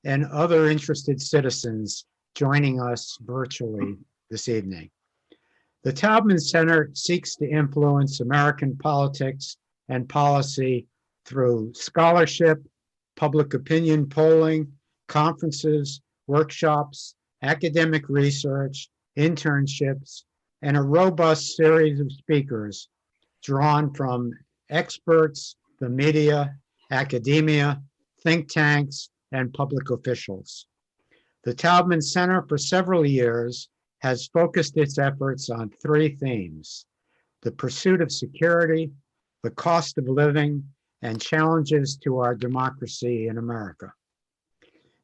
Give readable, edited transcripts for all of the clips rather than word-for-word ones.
and other interested citizens joining us virtually this evening. The Taubman Center seeks to influence American politics and policy through scholarship, public opinion polling, conferences, workshops, academic research, internships, and a robust series of speakers drawn from experts, the media, academia, think tanks, and public officials. The Taubman Center for several years has focused its efforts on three themes: the pursuit of security, the cost of living, and challenges to our democracy in America.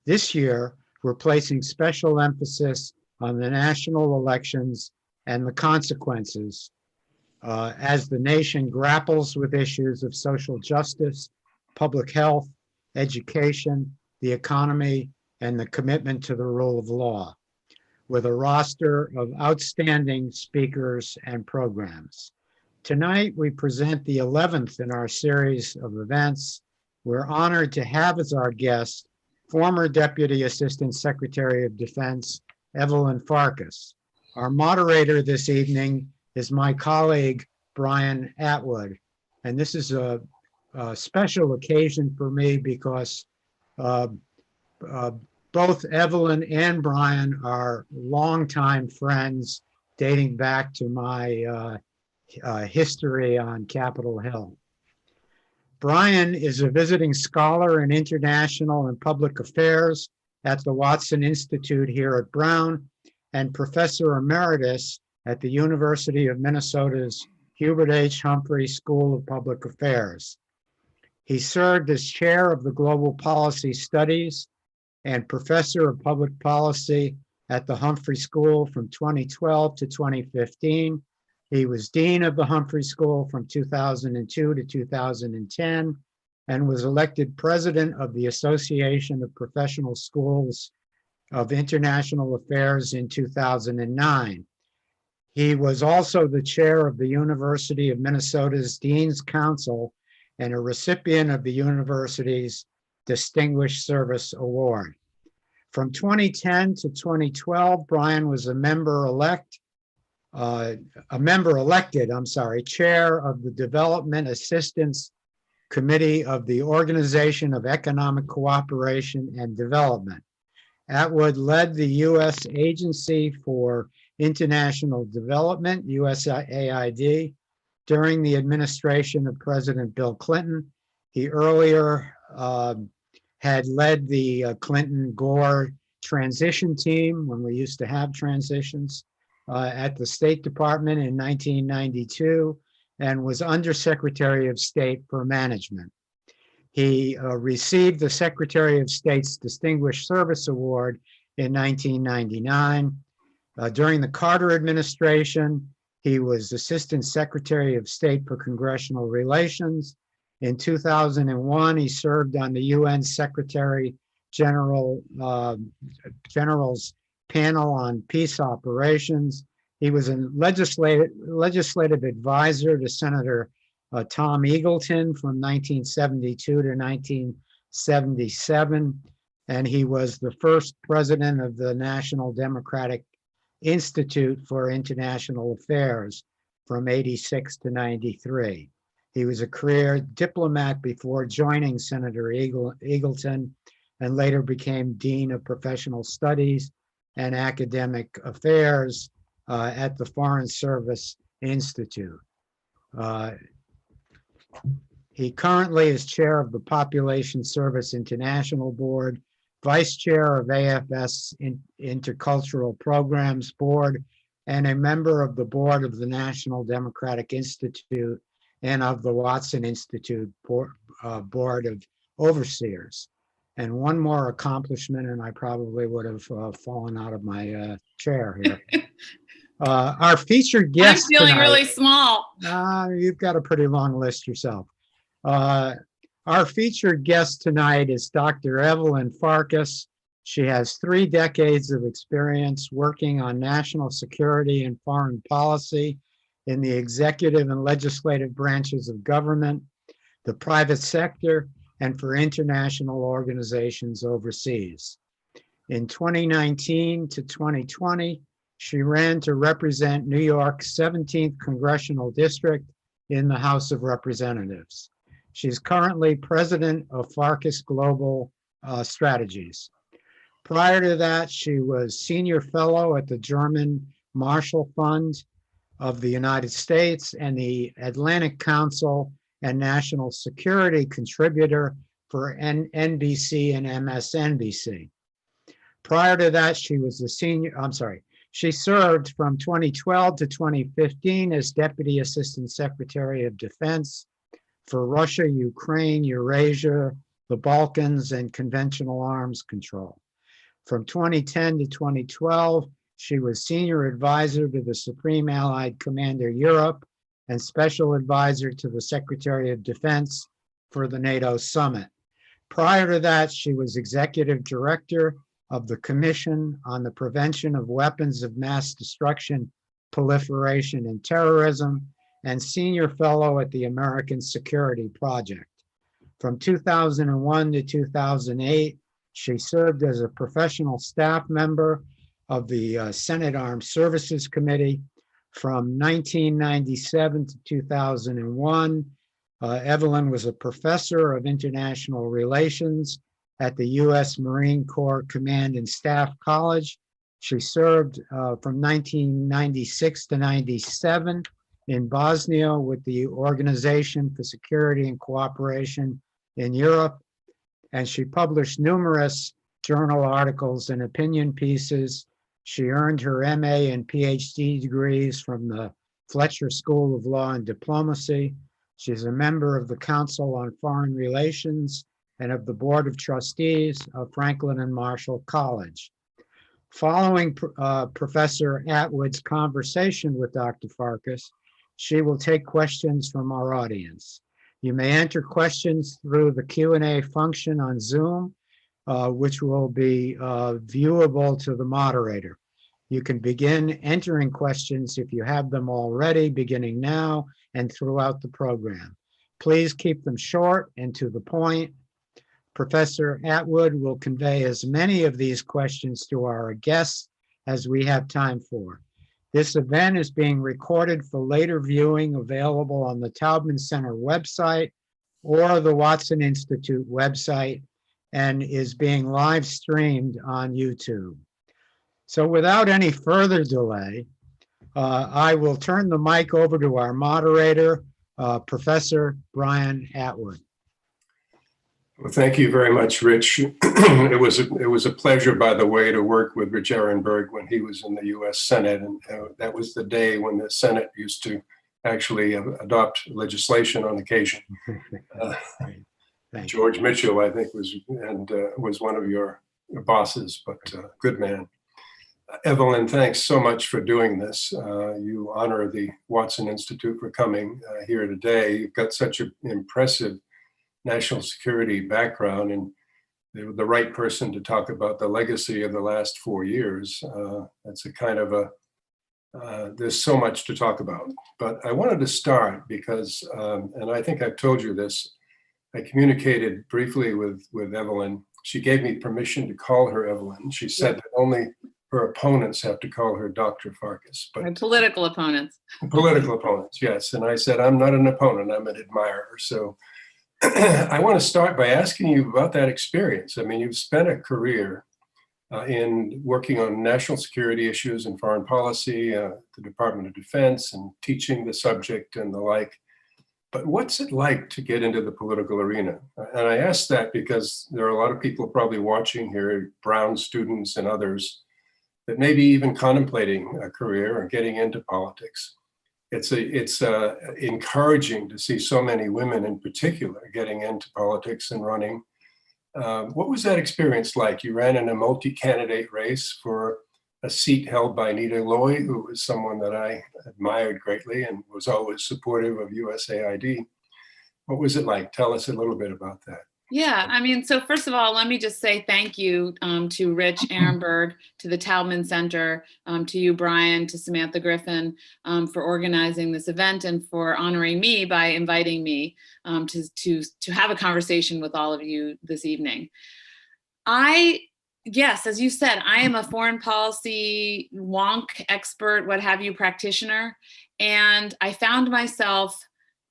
This year, we're placing special emphasis on the national elections and the consequences as the nation grapples with issues of social justice, public health, education, the economy, and the commitment to the rule of law, with a roster of outstanding speakers and programs. Tonight, we present the 11th in our series of events. We're honored to have as our guest former Deputy Assistant Secretary of Defense, Evelyn Farkas. Our moderator this evening is my colleague, Brian Atwood. And this is a special occasion for me because both Evelyn and Brian are longtime friends dating back to my history on Capitol Hill. Brian is a visiting scholar in international and public affairs at the Watson Institute here at Brown and professor emeritus at the University of Minnesota's Hubert H. Humphrey School of Public Affairs. He served as chair of the Global Policy Studies and professor of public policy at the Humphrey School from 2012 to 2015. He was dean of the Humphrey School from 2002 to 2010 and was elected president of the Association of Professional Schools of International Affairs in 2009. He was also the chair of the University of Minnesota's Dean's Council and a recipient of the university's Distinguished Service Award. From 2010 to 2012, Brian was a member elected, chair of the Development Assistance Committee of the Organization of Economic Cooperation and Development. Atwood led the U.S. Agency for International Development, USAID, during the administration of President Bill Clinton. He earlier had led the Clinton-Gore transition team when we used to have transitions at the State Department in 1992 and was Undersecretary of State for Management. He received the Secretary of State's Distinguished Service Award in 1999. During the Carter administration, he was Assistant Secretary of State for Congressional Relations. In 2001, he served on the UN Secretary General's panel on peace operations. He was a legislative advisor to Senator Tom Eagleton from 1972 to 1977, and he was the first president of the National Democratic Institute for International Affairs from 86 to 93. He was a career diplomat before joining Senator Eagleton and later became Dean of Professional Studies and Academic Affairs at the Foreign Service Institute. He currently is chair of the Population Service International Board, vice chair of AFS Intercultural Programs Board, and a member of the board of the National Democratic Institute and of the Watson Institute Board of Overseers. And one more accomplishment, and I probably would have fallen out of my chair here. Our featured guest I'm feeling tonight, really small. You've got a pretty long list yourself. Our featured guest tonight is Dr. Evelyn Farkas. She has 3 decades of experience working on national security and foreign policy in the executive and legislative branches of government, the private sector, and for international organizations overseas. In 2019 to 2020, she ran to represent New York's 17th Congressional District in the House of Representatives. She's currently president of Farkas Global Strategies. Prior to that, she was senior fellow at the German Marshall Fund of the United States and the Atlantic Council and National Security contributor for NBC and MSNBC. Prior to that, she was she served from 2012 to 2015 as Deputy Assistant Secretary of Defense for Russia, Ukraine, Eurasia, the Balkans, and Conventional Arms Control. From 2010 to 2012, she was Senior Advisor to the Supreme Allied Commander Europe and Special Advisor to the Secretary of Defense for the NATO Summit. Prior to that, she was Executive Director of the Commission on the Prevention of Weapons of Mass Destruction, Proliferation, and Terrorism, and Senior Fellow at the American Security Project. From 2001 to 2008, she served as a professional staff member of the Senate Armed Services Committee. From 1997 to 2001, Evelyn was a professor of international relations at the U.S. Marine Corps Command and Staff College. She served from 1996 to 97 in Bosnia with the Organization for Security and Cooperation in Europe, and she published numerous journal articles and opinion pieces. She earned her MA and PhD degrees from the Fletcher School of Law and Diplomacy. She's a member of the Council on Foreign Relations and of the Board of Trustees of Franklin and Marshall College. Following Professor Atwood's conversation with Dr. Farkas, she will take questions from our audience. You may enter questions through the Q&A function on Zoom, which will be viewable to the moderator. You can begin entering questions if you have them already, beginning now and throughout the program. Please keep them short and to the point. Professor Atwood will convey as many of these questions to our guests as we have time for. This event is being recorded for later viewing, available on the Taubman Center website or the Watson Institute website, and is being live streamed on YouTube. So without any further delay, I will turn the mic over to our moderator, Professor Brian Atwood. Well, thank you very much, Rich. It was a pleasure, by the way, to work with Rich Ehrenberg when he was in the U.S. Senate, and that was the day when the Senate used to actually adopt legislation on occasion. George Mitchell, I think, was one of your bosses, but good man. Evelyn, thanks so much for doing this. You honor the Watson Institute for coming here today. You've got such an impressive national security background, and the right person to talk about the legacy of the last 4 years. That's a kind of there's so much to talk about. But I wanted to start because, and I think I've told you this, I communicated briefly with Evelyn. She gave me permission to call her Evelyn. She said that only her opponents have to call her Dr. Farkas. But and political opponents. Political opponents, yes. And I said, I'm not an opponent, I'm an admirer. So I want to start by asking you about that experience. I mean, you've spent a career in working on national security issues and foreign policy, the Department of Defense, and teaching the subject and the like. But what's it like to get into the political arena? And I ask that because there are a lot of people probably watching here, Brown students and others, that may be even contemplating a career or getting into politics. It's encouraging to see so many women in particular getting into politics and running. What was that experience like? You ran in a multi-candidate race for a seat held by Nita Loy, who was someone that I admired greatly and was always supportive of USAID. What was it like? Tell us a little bit about that. Yeah, I mean, so first of all, let me just say thank you to Rich Ehrenberg, to the Taubman Center, to you, Brian, to Samantha Griffin, for organizing this event and for honoring me by inviting me to have a conversation with all of you this evening. Yes, as you said, I am a foreign policy wonk expert, what have you, practitioner, and I found myself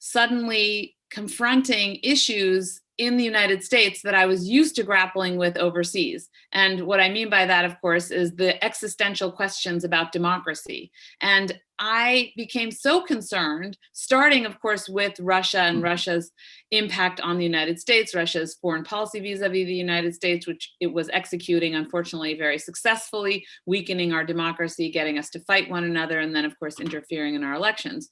suddenly confronting issues in the United States that I was used to grappling with overseas. And what I mean by that, of course, is the existential questions about democracy. And I became so concerned, starting, of course, with Russia and Russia's impact on the United States, Russia's foreign policy vis-a-vis the United States, which it was executing, unfortunately, very successfully, weakening our democracy, getting us to fight one another, and then, of course, interfering in our elections.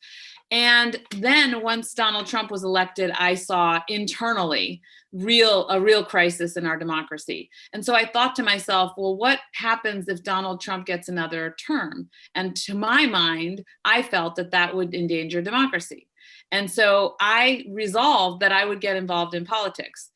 And then once Donald Trump was elected, I saw internally a real crisis in our democracy. And so I thought to myself, well, what happens if Donald Trump gets another term? And to my mind, I felt that that would endanger democracy. And so I resolved that I would get involved in politics.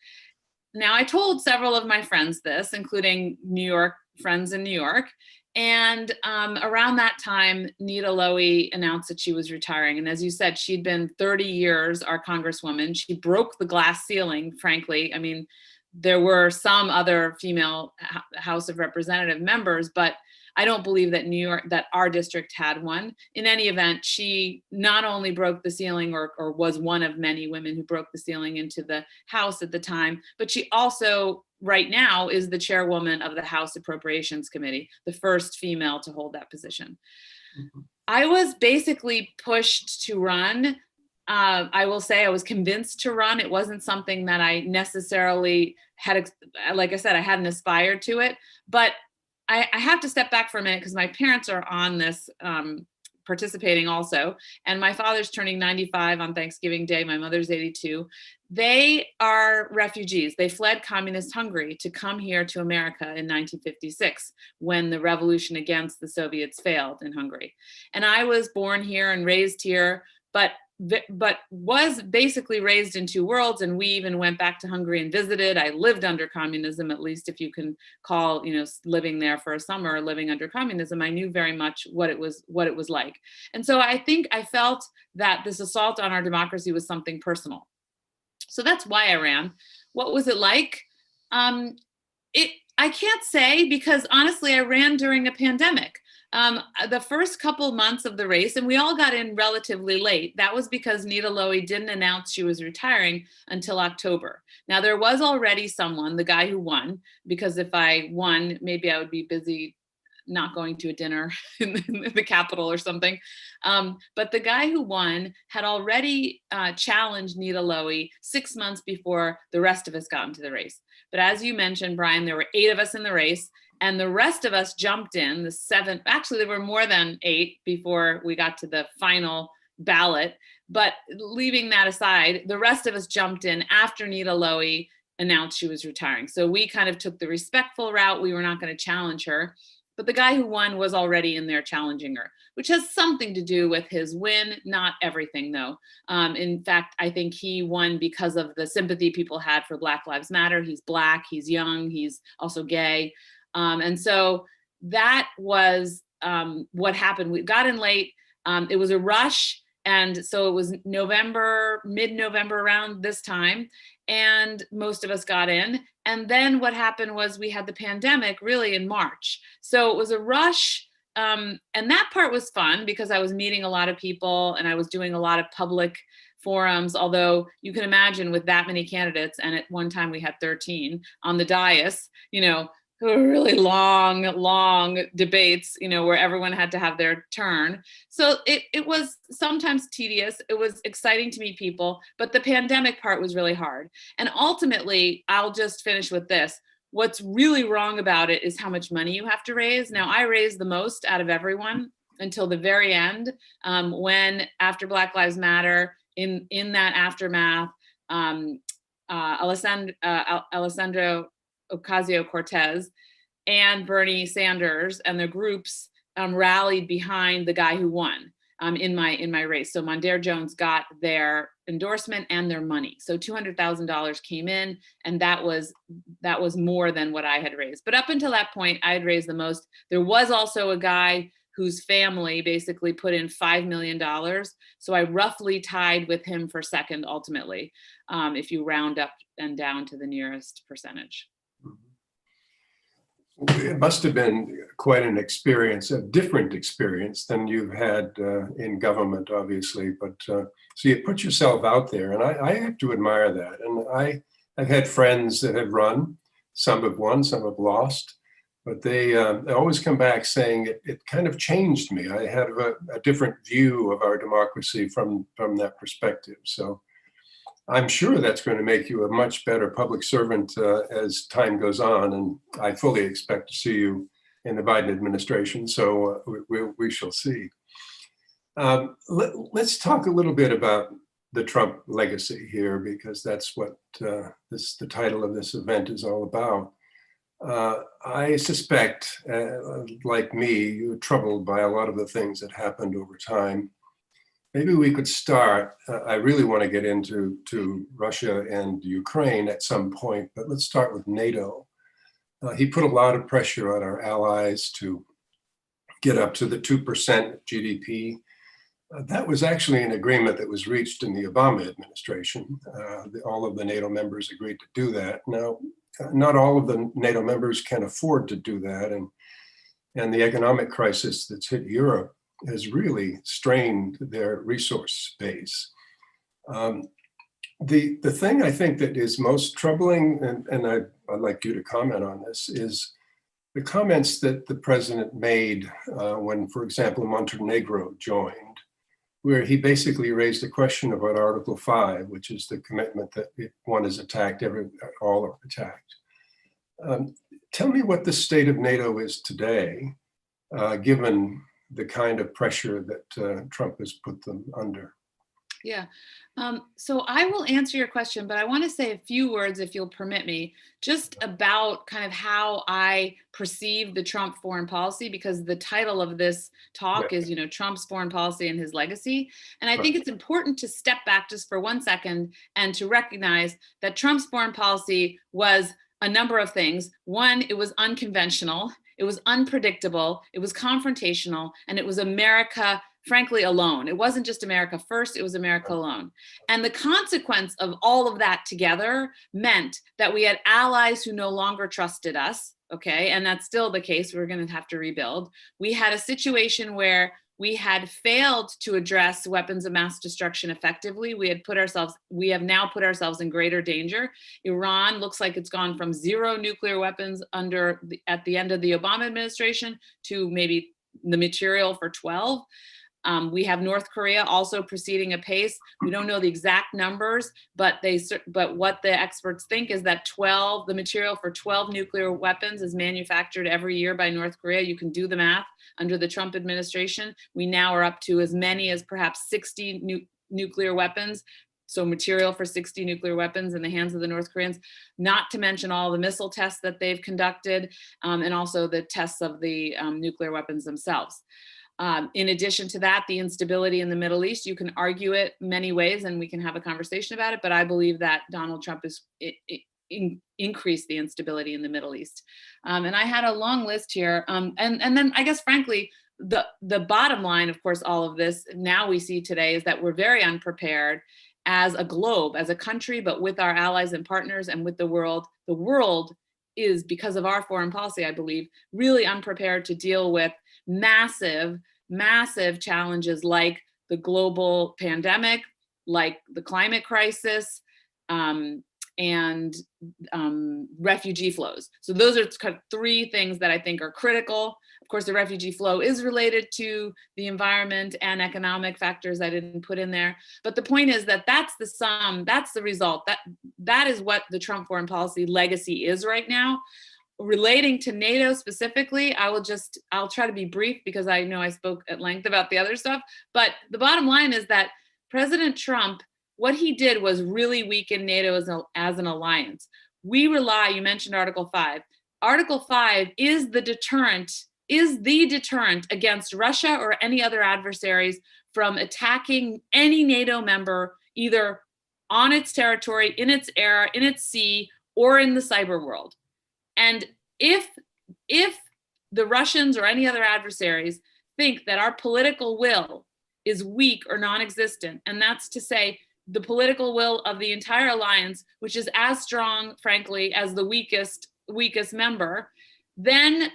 Now, I told several of my friends this, including New York friends in New York. And around that time, Nita Lowey announced that she was retiring. And as you said, she'd been 30 years our congresswoman. She broke the glass ceiling, frankly. I mean, there were some other female House of Representative members, but I don't believe that that our district had one. In any event, she not only broke the ceiling or was one of many women who broke the ceiling into the House at the time, but she also right now is the chairwoman of the House Appropriations Committee, the first female to hold that position. Mm-hmm. I was basically pushed to run. I will say I was convinced to run. It wasn't something that I necessarily had, like I said, I hadn't aspired to it, but I have to step back for a minute because my parents are on this participating also. And my father's turning 95 on Thanksgiving Day. My mother's 82. They are refugees. They fled communist Hungary to come here to America in 1956 when the revolution against the Soviets failed in Hungary. And I was born here and raised here, but was basically raised in two worlds. And we even went back to Hungary and visited. I lived under communism, at least if you can call, living there for a summer or living under communism. I knew very much what it was like. And so I think I felt that this assault on our democracy was something personal. So that's why I ran. What was it like? I can't say, because honestly, I ran during a pandemic. The first couple months of the race, and we all got in relatively late, that was because Nita Lowey didn't announce she was retiring until October. Now, there was already someone, the guy who won, because if I won, maybe I would be busy not going to a dinner in the Capitol or something. But the guy who won had already challenged Nita Lowey 6 months before the rest of us got into the race. But as you mentioned, Brian, there were 8 of us in the race. And the rest of us jumped in, the 7, actually there were more than 8 before we got to the final ballot. But leaving that aside, the rest of us jumped in after Nita Lowey announced she was retiring. So we kind of took the respectful route. We were not going to challenge her. But the guy who won was already in there challenging her, which has something to do with his win, not everything though. In fact, I think he won because of the sympathy people had for Black Lives Matter. He's Black, he's young, he's also gay. And so that was what happened. We got in late. It was a rush. And so it was mid-November around this time. And most of us got in. And then what happened was we had the pandemic really in March. So it was a rush. And that part was fun because I was meeting a lot of people and I was doing a lot of public forums, although you can imagine with that many candidates, and at one time we had 13 on the dais, really long debates, where everyone had to have their turn. So it was sometimes tedious. It was exciting to meet people, but the pandemic part was really hard. And ultimately, I'll just finish with this. What's really wrong about it is how much money you have to raise. Now, I raised the most out of everyone until the very end, when after Black Lives Matter, in that aftermath, Alessandro Ocasio-Cortez and Bernie Sanders and their groups rallied behind the guy who won. in my race. So Mondaire Jones got their endorsement and their money. So $200,000 came in, and that was more than what I had raised. But up until that point, I had raised the most. There was also a guy whose family basically put in $5 million. So I roughly tied with him for second ultimately, if you round up and down to the nearest percentage. It must have been quite an experience, a different experience than you've had in government, obviously. But so you put yourself out there, and I have to admire that. And I've had friends that have run. Some have won, some have lost. But they always come back saying it kind of changed me. I had a different view of our democracy from that perspective. So I'm sure that's going to make you a much better public servant as time goes on. And I fully expect to see you in the Biden administration. So we shall see. Let's talk a little bit about the Trump legacy here, because that's what the title of this event is all about. I suspect, like me, you're troubled by a lot of the things that happened over time. Maybe we could start. I really want to get into Russia and Ukraine at some point, but let's start with NATO. He put a lot of pressure on our allies to get up to the 2% GDP. That was actually an agreement that was reached in the Obama administration. All of the NATO members agreed to do that. Now, not all of the NATO members can afford to do that, and the economic crisis that's hit Europe has really strained their resource base. The thing I think that is most troubling, and I'd like you to comment on this, is the comments that the president made when, for example, Montenegro joined, where he basically raised a question about Article 5, which is the commitment that if one is attacked, all are attacked. Tell me what the state of NATO is today, given the kind of pressure that Trump has put them under. Yeah. So I will answer your question, but I want to say a few words, if you'll permit me, just about kind of how I perceive the Trump foreign policy, because the title of this talk is, Trump's foreign policy and his legacy. And I think it's important to step back just for 1 second and to recognize that Trump's foreign policy was a number of things. One, it was unconventional. It was unpredictable, it was confrontational, and it was America, frankly, alone. It wasn't just America first, it was America alone. And the consequence of all of that together meant that we had allies who no longer trusted us, okay? And that's still the case, we're gonna have to rebuild. We had a situation where we had failed to address weapons of mass destruction effectively. We have now put ourselves in greater danger. Iran looks like it's gone from 0 nuclear weapons at the end of the Obama administration to maybe the material for 12. We have North Korea also proceeding apace. We don't know the exact numbers, but what the experts think is that the material for 12 nuclear weapons is manufactured every year by North Korea. You can do the math. Under the Trump administration, we now are up to as many as perhaps 60 nuclear weapons. So material for 60 nuclear weapons in the hands of the North Koreans, not to mention all the missile tests that they've conducted, and also the tests of the nuclear weapons themselves. In addition to that, the instability in the Middle East, you can argue it many ways and we can have a conversation about it, but I believe that Donald Trump has increased the instability in the Middle East. And I had a long list here. And then I guess, frankly, the bottom line, of course, all of this now we see today is that we're very unprepared as a globe, as a country, but with our allies and partners and with the world. The world is, because of our foreign policy, I believe, really unprepared to deal with massive challenges like the global pandemic, like the climate crisis, and refugee flows. So those are kind of 3 things that I think are critical. Of course, the refugee flow is related to the environment and economic factors I didn't put in there. But the point is that that's the sum, that's the result. That is what the Trump foreign policy legacy is right now. Relating to NATO specifically, I'll try to be brief because I know I spoke at length about the other stuff. But the bottom line is that President Trump, what he did was really weaken NATO as an alliance. We rely, you mentioned Article 5. Article 5 is the deterrent is the deterrent against Russia or any other adversaries from attacking any NATO member, either on its territory, in its air, in its sea, or in the cyber world. And if the Russians or any other adversaries think that our political will is weak or non-existent, and that's to say the political will of the entire alliance, which is as strong, frankly, as the weakest member, then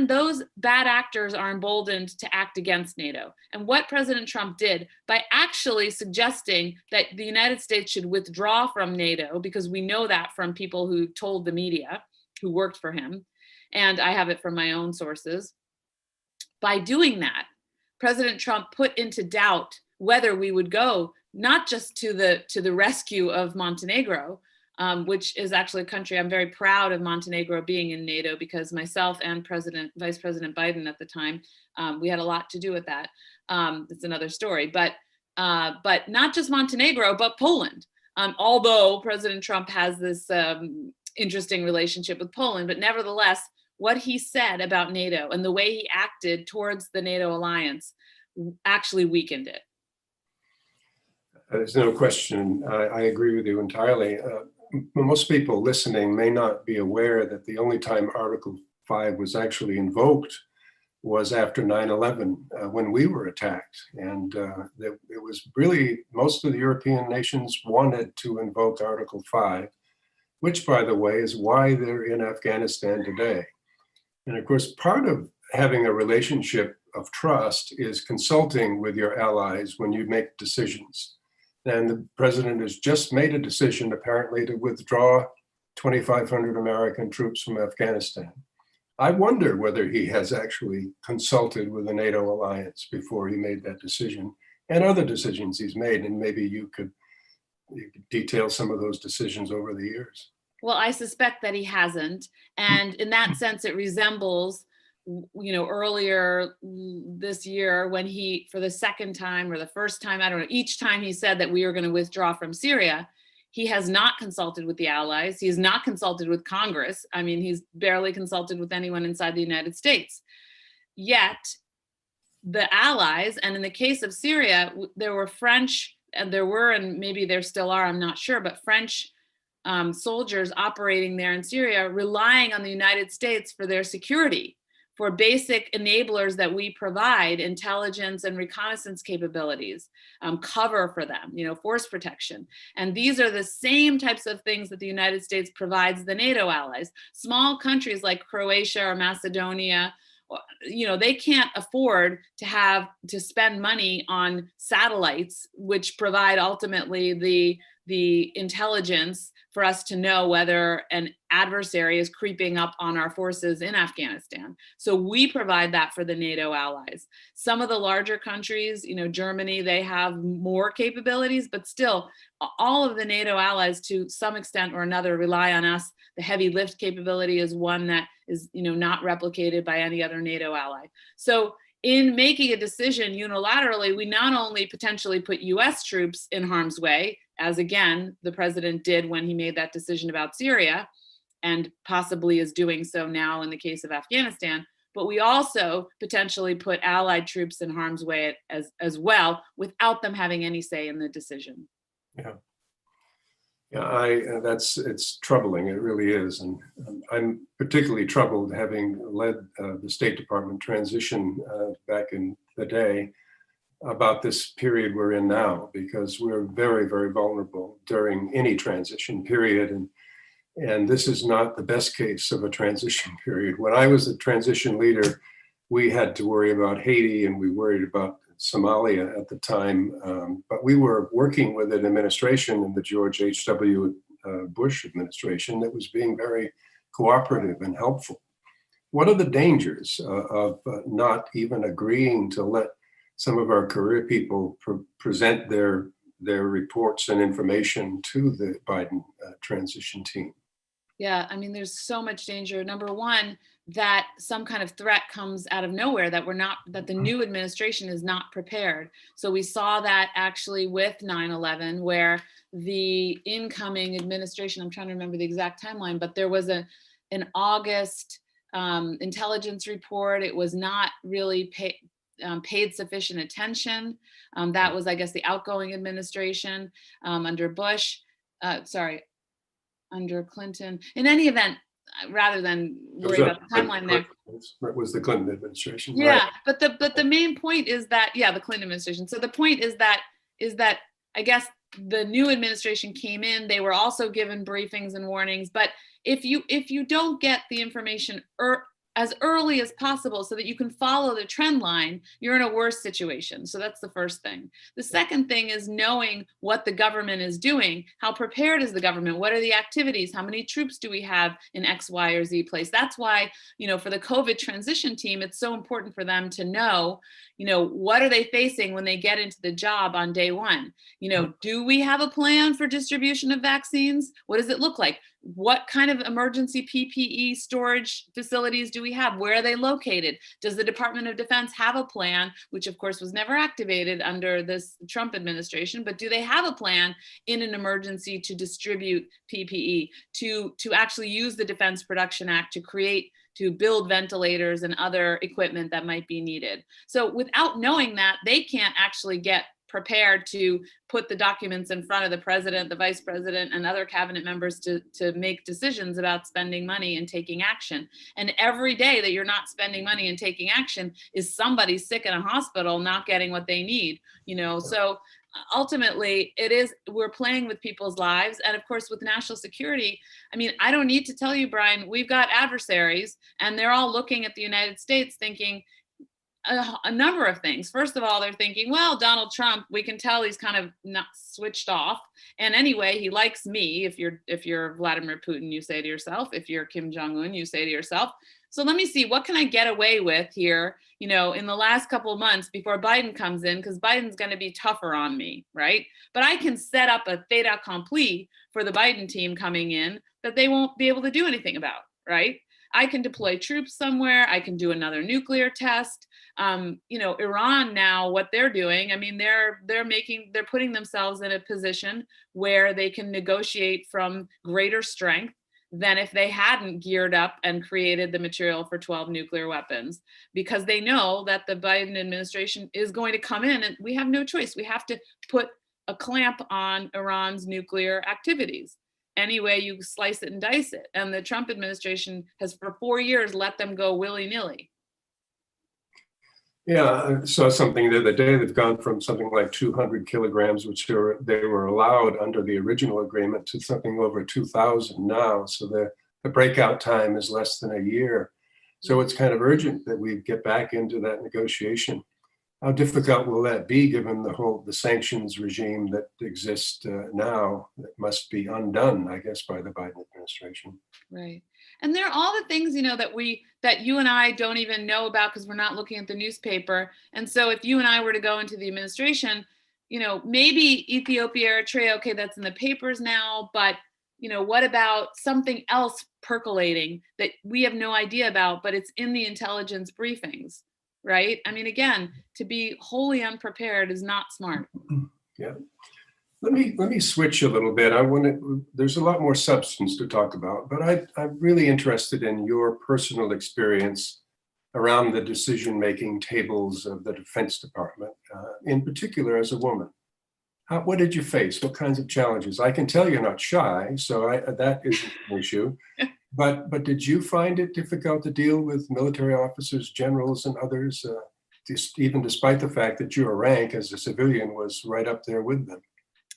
those bad actors are emboldened to act against NATO. And what President Trump did by actually suggesting that the United States should withdraw from NATO, because we know that from people who told the media, who worked for him, and I have it from my own sources. By doing that, President Trump put into doubt whether we would go not just to the rescue of Montenegro, which is actually a country I'm very proud of Montenegro being in NATO, because myself and Vice President Biden at the time, we had a lot to do with that. It's another story, but not just Montenegro, but Poland. Although President Trump has this interesting relationship with Poland, but nevertheless, what he said about NATO and the way he acted towards the NATO alliance actually weakened it. There's no question. I agree with you entirely. Most people listening may not be aware that the only time Article 5 was actually invoked was after 9/11, when we were attacked. And it was really, most of the European nations wanted to invoke Article 5, which, by the way, is why they're in Afghanistan today. And of course, part of having a relationship of trust is consulting with your allies when you make decisions. And the president has just made a decision, apparently, to withdraw 2,500 American troops from Afghanistan. I wonder whether he has actually consulted with the NATO alliance before he made that decision, and other decisions he's made. And maybe you could detail some of those decisions over the years. Well, I suspect that he hasn't. And in that sense, it resembles, earlier this year when he, for the second time or the first time, I don't know, each time he said that we were going to withdraw from Syria, he has not consulted with the allies. He has not consulted with Congress. I mean, he's barely consulted with anyone inside the United States. Yet the allies, and in the case of Syria, there were French, and there were, and maybe there still are, I'm not sure, but French soldiers operating there in Syria, relying on the United States for their security, for basic enablers that we provide, intelligence and reconnaissance capabilities, cover for them, force protection. And these are the same types of things that the United States provides the NATO allies. Small countries like Croatia or Macedonia, they can't afford to spend money on satellites, which provide ultimately the intelligence for us to know whether an adversary is creeping up on our forces in Afghanistan. So we provide that for the NATO allies. Some of the larger countries, Germany, they have more capabilities, but still all of the NATO allies to some extent or another rely on us. The heavy lift capability is one that is, not replicated by any other NATO ally. So in making a decision unilaterally, we not only potentially put US troops in harm's way, as again, the president did when he made that decision about Syria, and possibly is doing so now in the case of Afghanistan, but we also potentially put allied troops in harm's way as well, without them having any say in the decision. It's troubling. It really is. And I'm particularly troubled, having led the State Department transition back in the day, about this period we're in now, because we're very, very vulnerable during any transition period. And this is not the best case of a transition period. When I was a transition leader, we had to worry about Haiti, and we worried about Somalia at the time, but we were working with an administration in the George H.W. Bush administration that was being very cooperative and helpful. What are the dangers of not even agreeing to let some of our career people present their reports and information to the Biden transition team? Yeah, I mean, there's so much danger. Number one, that some kind of threat comes out of nowhere, that the new administration is not prepared. So we saw that actually with 9/11, where the incoming administration, I'm trying to remember the exact timeline, but there was an August intelligence report. It was not really paid sufficient attention. That was, I guess, the outgoing administration under Bush, under Clinton. In any event, rather than worry about the timeline there. It was the Clinton administration. Yeah, right. but the main point is that, yeah, the Clinton administration. So the point is that I guess the new administration came in, they were also given briefings and warnings, but if you don't get the information as early as possible so that you can follow the trend line, you're in a worse situation. So that's the first thing. The second thing is knowing what the government is doing. How prepared is the government? What are the activities? How many troops do we have in X, Y, or Z place? That's why, for the COVID transition team, it's so important for them to know, what are they facing when they get into the job on day one? Do we have a plan for distribution of vaccines? What does it look like? What kind of emergency PPE storage facilities do we have? Where are they located? Does the Department of Defense have a plan, which of course was never activated under this Trump administration, but do they have a plan in an emergency to distribute PPE, to actually use the Defense Production Act to build ventilators and other equipment that might be needed? So without knowing that, they can't actually get prepared to put the documents in front of the president, the vice president, and other cabinet members to make decisions about spending money and taking action. And every day that you're not spending money and taking action is somebody sick in a hospital not getting what they need, So ultimately we're playing with people's lives. And of course, with national security, I don't need to tell you, Brian, we've got adversaries and they're all looking at the United States thinking a number of things. First of all, they're thinking, well, Donald Trump, we can tell he's kind of not switched off. And anyway, he likes me. If you're Vladimir Putin, you say to yourself. If you're Kim Jong-un, you say to yourself. So let me see, what can I get away with here, in the last couple of months before Biden comes in, because Biden's going to be tougher on me, right? But I can set up a fait accompli for the Biden team coming in that they won't be able to do anything about, right? I can deploy troops somewhere. I can do another nuclear test. Iran now, what they're doing, they're putting themselves in a position where they can negotiate from greater strength than if they hadn't geared up and created the material for 12 nuclear weapons, because they know that the Biden administration is going to come in and we have no choice. We have to put a clamp on Iran's nuclear activities. Any way you slice it and dice it. And the Trump administration has for 4 years let them go willy-nilly. Yeah, I saw something the other day. They've gone from something like 200 kilograms, which they were allowed under the original agreement, to something over 2,000 now. So the breakout time is less than a year. So it's kind of urgent that we get back into that negotiation. How difficult will that be, given the sanctions regime that exists now that must be undone, I guess, by the Biden administration? Right. And there are all the things, that you and I don't even know about because we're not looking at the newspaper. And so if you and I were to go into the administration, maybe Ethiopia, Eritrea, okay, that's in the papers now, but what about something else percolating that we have no idea about, but it's in the intelligence briefings? Right? Again, to be wholly unprepared is not smart. Yeah. Let me switch a little bit. There's a lot more substance to talk about, but I'm really interested in your personal experience around the decision-making tables of the Defense Department, in particular as a woman. What did you face? What kinds of challenges? I can tell you're not shy, so that isn't an issue. But did you find it difficult to deal with military officers, generals, and others, even despite the fact that your rank as a civilian was right up there with them?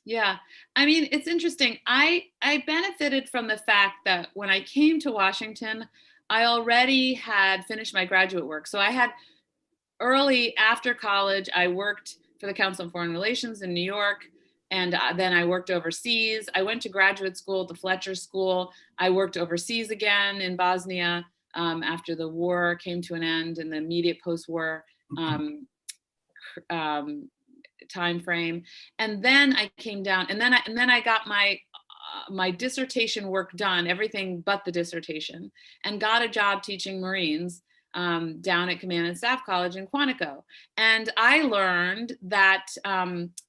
Yeah, it's interesting. I benefited from the fact that when I came to Washington, I already had finished my graduate work. So I had early after college, I worked for the Council on Foreign Relations in New York. And then I worked overseas. I went to graduate school at the Fletcher School. I worked overseas again in Bosnia after the war came to an end in the immediate post-war time frame. And then I came down, and then I got my dissertation work done, everything but the dissertation, and got a job teaching Marines down at Command and Staff College in Quantico. And I learned that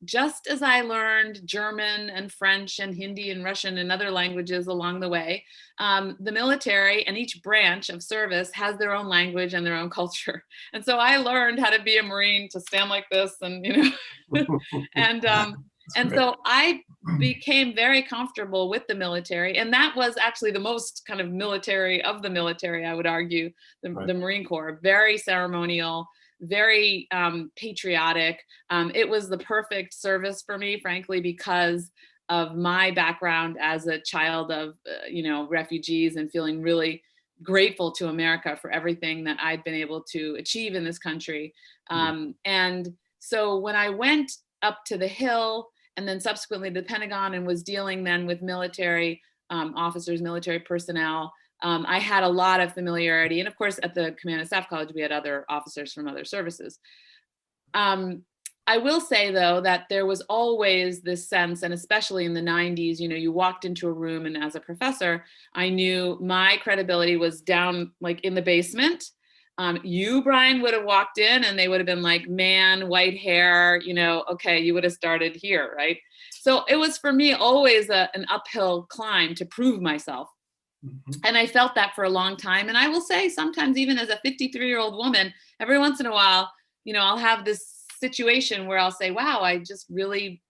just as I learned German and French and Hindi and Russian and other languages along the way, the military and each branch of service has their own language and their own culture. And so I learned how to be a Marine, to stand like this and, and so I became very comfortable with the military. And that was actually the most kind of military of the military, I would argue, the Marine Corps. Very ceremonial, very patriotic. It was the perfect service for me, frankly, because of my background as a child of, refugees, and feeling really grateful to America for everything that I'd been able to achieve in this country. And so when I went up to the Hill and then subsequently to the Pentagon and was dealing then with military officers, military personnel, I had a lot of familiarity. And of course, at the Command and Staff College, we had other officers from other services. I will say, though, that there was always this sense, and especially in the 90s, you walked into a room, and as a professor, I knew my credibility was down like in the basement. You, Brian, would have walked in and they would have been like, man, white hair, okay, you would have started here, right? So it was for me always an uphill climb to prove myself. And I felt that for a long time. And I will say sometimes even as a 53-year-old woman, every once in a while, I'll have this situation where I'll say, wow, I just really,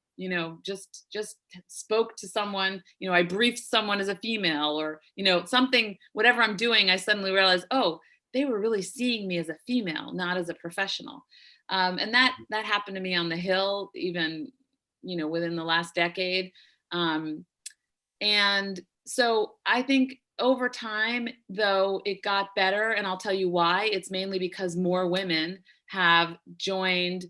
just spoke to someone, I briefed someone as a female or, something, whatever I'm doing, I suddenly realize, oh, they were really seeing me as a female, not as a professional. And that happened to me on the Hill, even, within the last decade. And so I think over time, though, it got better. And I'll tell you why. It's mainly because more women have joined,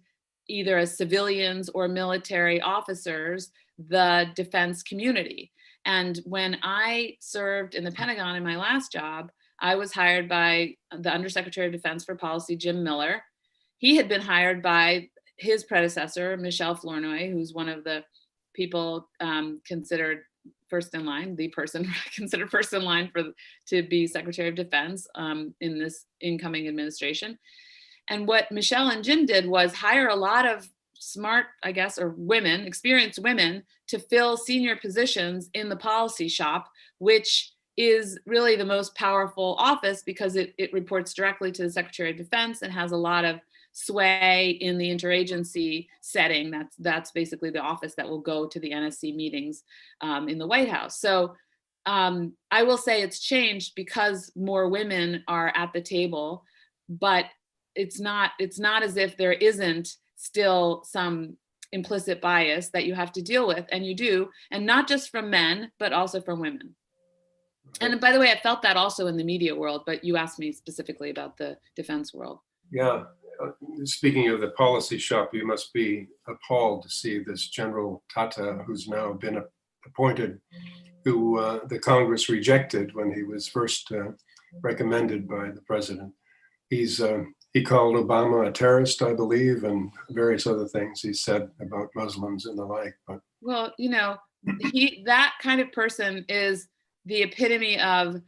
either as civilians or military officers, the defense community. And when I served in the Pentagon in my last job, I was hired by the Undersecretary of Defense for Policy, Jim Miller. He had been hired by his predecessor, Michelle Flournoy, who's one of the people considered first in line, the person considered first in line to be Secretary of Defense in this incoming administration. And what Michelle and Jim did was hire a lot of smart, I guess, or women, experienced women, to fill senior positions in the policy shop, which is really the most powerful office because it reports directly to the Secretary of Defense and has a lot of sway in the interagency setting. That's basically the office that will go to the NSC meetings in the White House. So I will say it's changed because more women are at the table, but it's not as if there isn't still some implicit bias that you have to deal with, and you do, and not just from men, but also from women. And by the way, I felt that also in the media world, but you asked me specifically about the defense world. Yeah. Speaking of the policy shop, you must be appalled to see this General Tata, who's now been appointed, who the Congress rejected when he was first recommended by the president. He called Obama a terrorist, I believe, and various other things he said about Muslims and the like. But well, that kind of person is the epitome of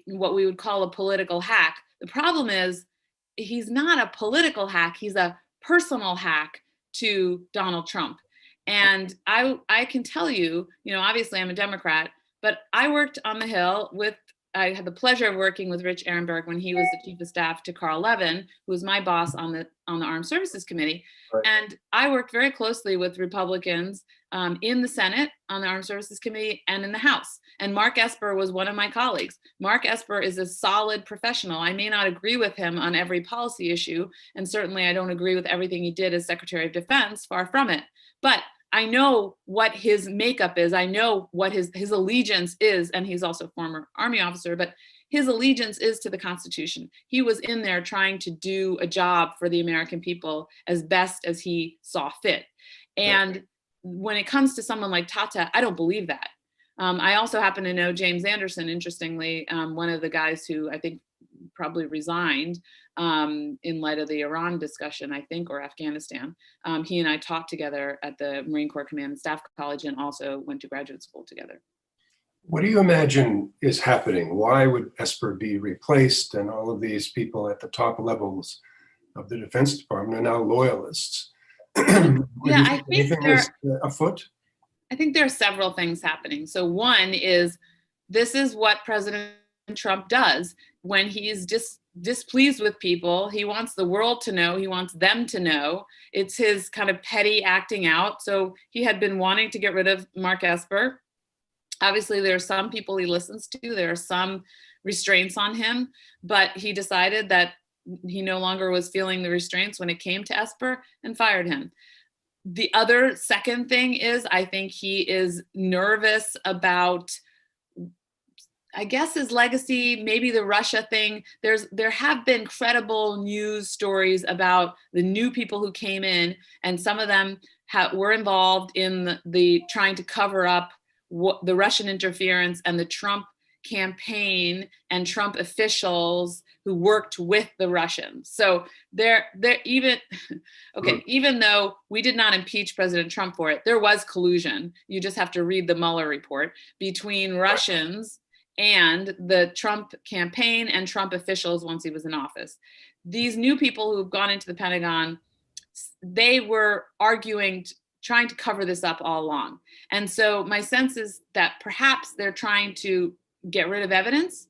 what we would call a political hack. The problem is he's not a political hack, he's a personal hack to Donald Trump. And I can tell you, obviously I'm a Democrat, but I worked on the Hill I had the pleasure of working with Rich Ehrenberg when he was the chief of staff to Carl Levin, who was my boss on the Armed Services Committee. Right. And I worked very closely with Republicans in the Senate on the Armed Services Committee and in the House. And Mark Esper was one of my colleagues. Mark Esper is a solid professional. I may not agree with him on every policy issue, and certainly I don't agree with everything he did as Secretary of Defense, far from it. But I know what his makeup is. I know what his allegiance is, and he's also a former Army officer, but his allegiance is to the Constitution. He was in there trying to do a job for the American people as best as he saw fit. And when it comes to someone like Tata, I don't believe that. I also happen to know James Anderson, interestingly, one of the guys who I think probably resigned in light of the Iran discussion, I think, or Afghanistan. He and I taught together at the Marine Corps Command and Staff College and also went to graduate school together. What do you imagine is happening? Why would Esper be replaced and all of these people at the top levels of the Defense Department are now loyalists? Yeah, I think anything is afoot? I think there are several things happening. So one is, this is what President Trump does when he's displeased with people. He wants the world to know, he wants them to know. It's his kind of petty acting out. So he had been wanting to get rid of Mark Esper. Obviously, there are some people he listens to, there are some restraints on him, but he decided that he no longer was feeling the restraints when it came to Esper and fired him. The other second thing is, I think he is nervous about, I guess, his legacy, maybe the Russia thing. There have been credible news stories about the new people who came in, and some of them were involved in the trying to cover up the Russian interference, and the Trump campaign and Trump officials who worked with the Russians. So they're even, okay, even though we did not impeach President Trump for it, there was collusion. You just have to read the Mueller report between Russians and the Trump campaign and Trump officials once he was in office. These new people who've gone into the Pentagon, they were arguing, trying to cover this up all along. And so my sense is that perhaps they're trying to get rid of evidence.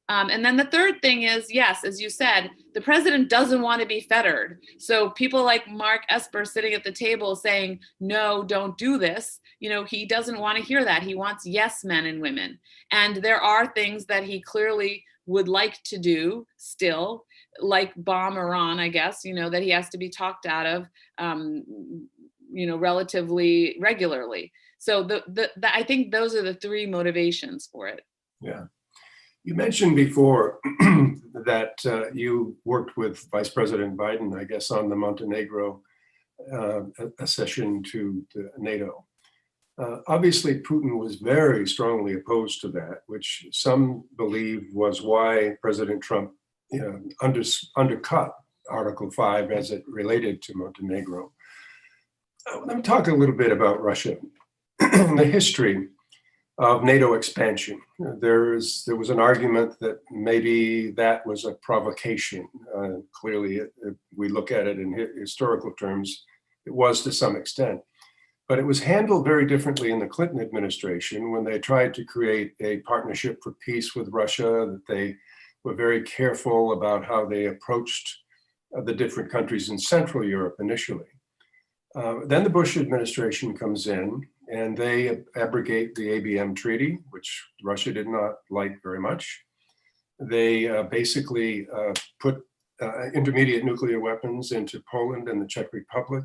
And then the third thing is, yes, as you said, the president doesn't want to be fettered. So people like Mark Esper sitting at the table saying, no, don't do this. He doesn't want to hear that. He wants yes men and women. And there are things that he clearly would like to do still, like bomb Iran, I guess, that he has to be talked out of, relatively regularly. So I think those are the three motivations for it. Yeah. You mentioned before that you worked with Vice President Biden, I guess, on the Montenegro accession to NATO. Obviously, Putin was very strongly opposed to that, which some believe was why President Trump undercut Article 5 as it related to Montenegro. Let me talk a little bit about Russia, the history of NATO expansion. There was an argument that maybe that was a provocation. Clearly, if we look at it in historical terms, it was to some extent. But it was handled very differently in the Clinton administration when they tried to create a partnership for peace with Russia, that they were very careful about how they approached the different countries in Central Europe initially. Then the Bush administration comes in and they abrogate the ABM treaty, which Russia did not like very much. They basically put intermediate nuclear weapons into Poland and the Czech Republic.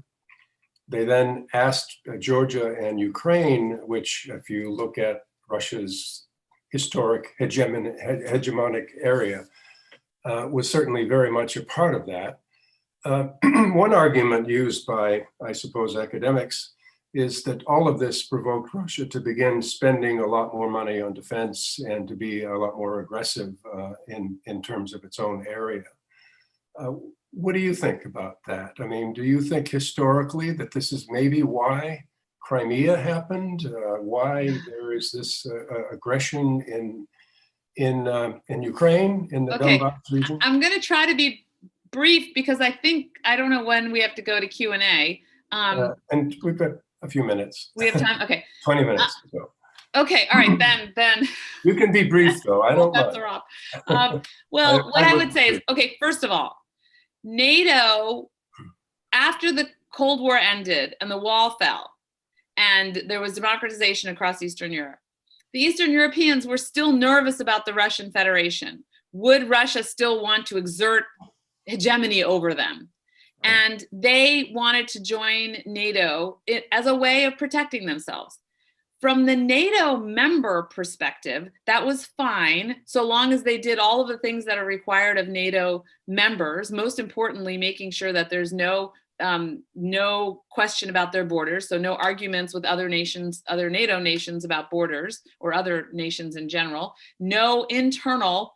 They then asked Georgia and Ukraine, which if you look at Russia's historic hegemonic area, was certainly very much a part of that. One argument used by, I suppose, academics is that all of this provoked Russia to begin spending a lot more money on defense and to be a lot more aggressive in terms of its own area. What do you think about that? I mean, do you think historically that this is maybe why Crimea happened? Why there is this aggression in Ukraine, in the Donbass region? I'm going to try to be brief because I don't know when we have to go to Q&A. And we've got a few minutes. We have time. Okay. 20 minutes to go. Okay. All right. Then. You can be brief though. I don't That's a wrap. Well, what I would say is, okay, first of all, NATO, after the Cold War ended and the wall fell and there was democratization across Eastern Europe, the Eastern Europeans were still nervous about the Russian Federation. Would Russia still want to exert hegemony over them? And they wanted to join NATO as a way of protecting themselves. From the NATO member perspective, that was fine, so long as they did all of the things that are required of NATO members, most importantly, making sure that there's no question about their borders, so no arguments with other nations, other NATO nations about borders, or other nations in general, no internal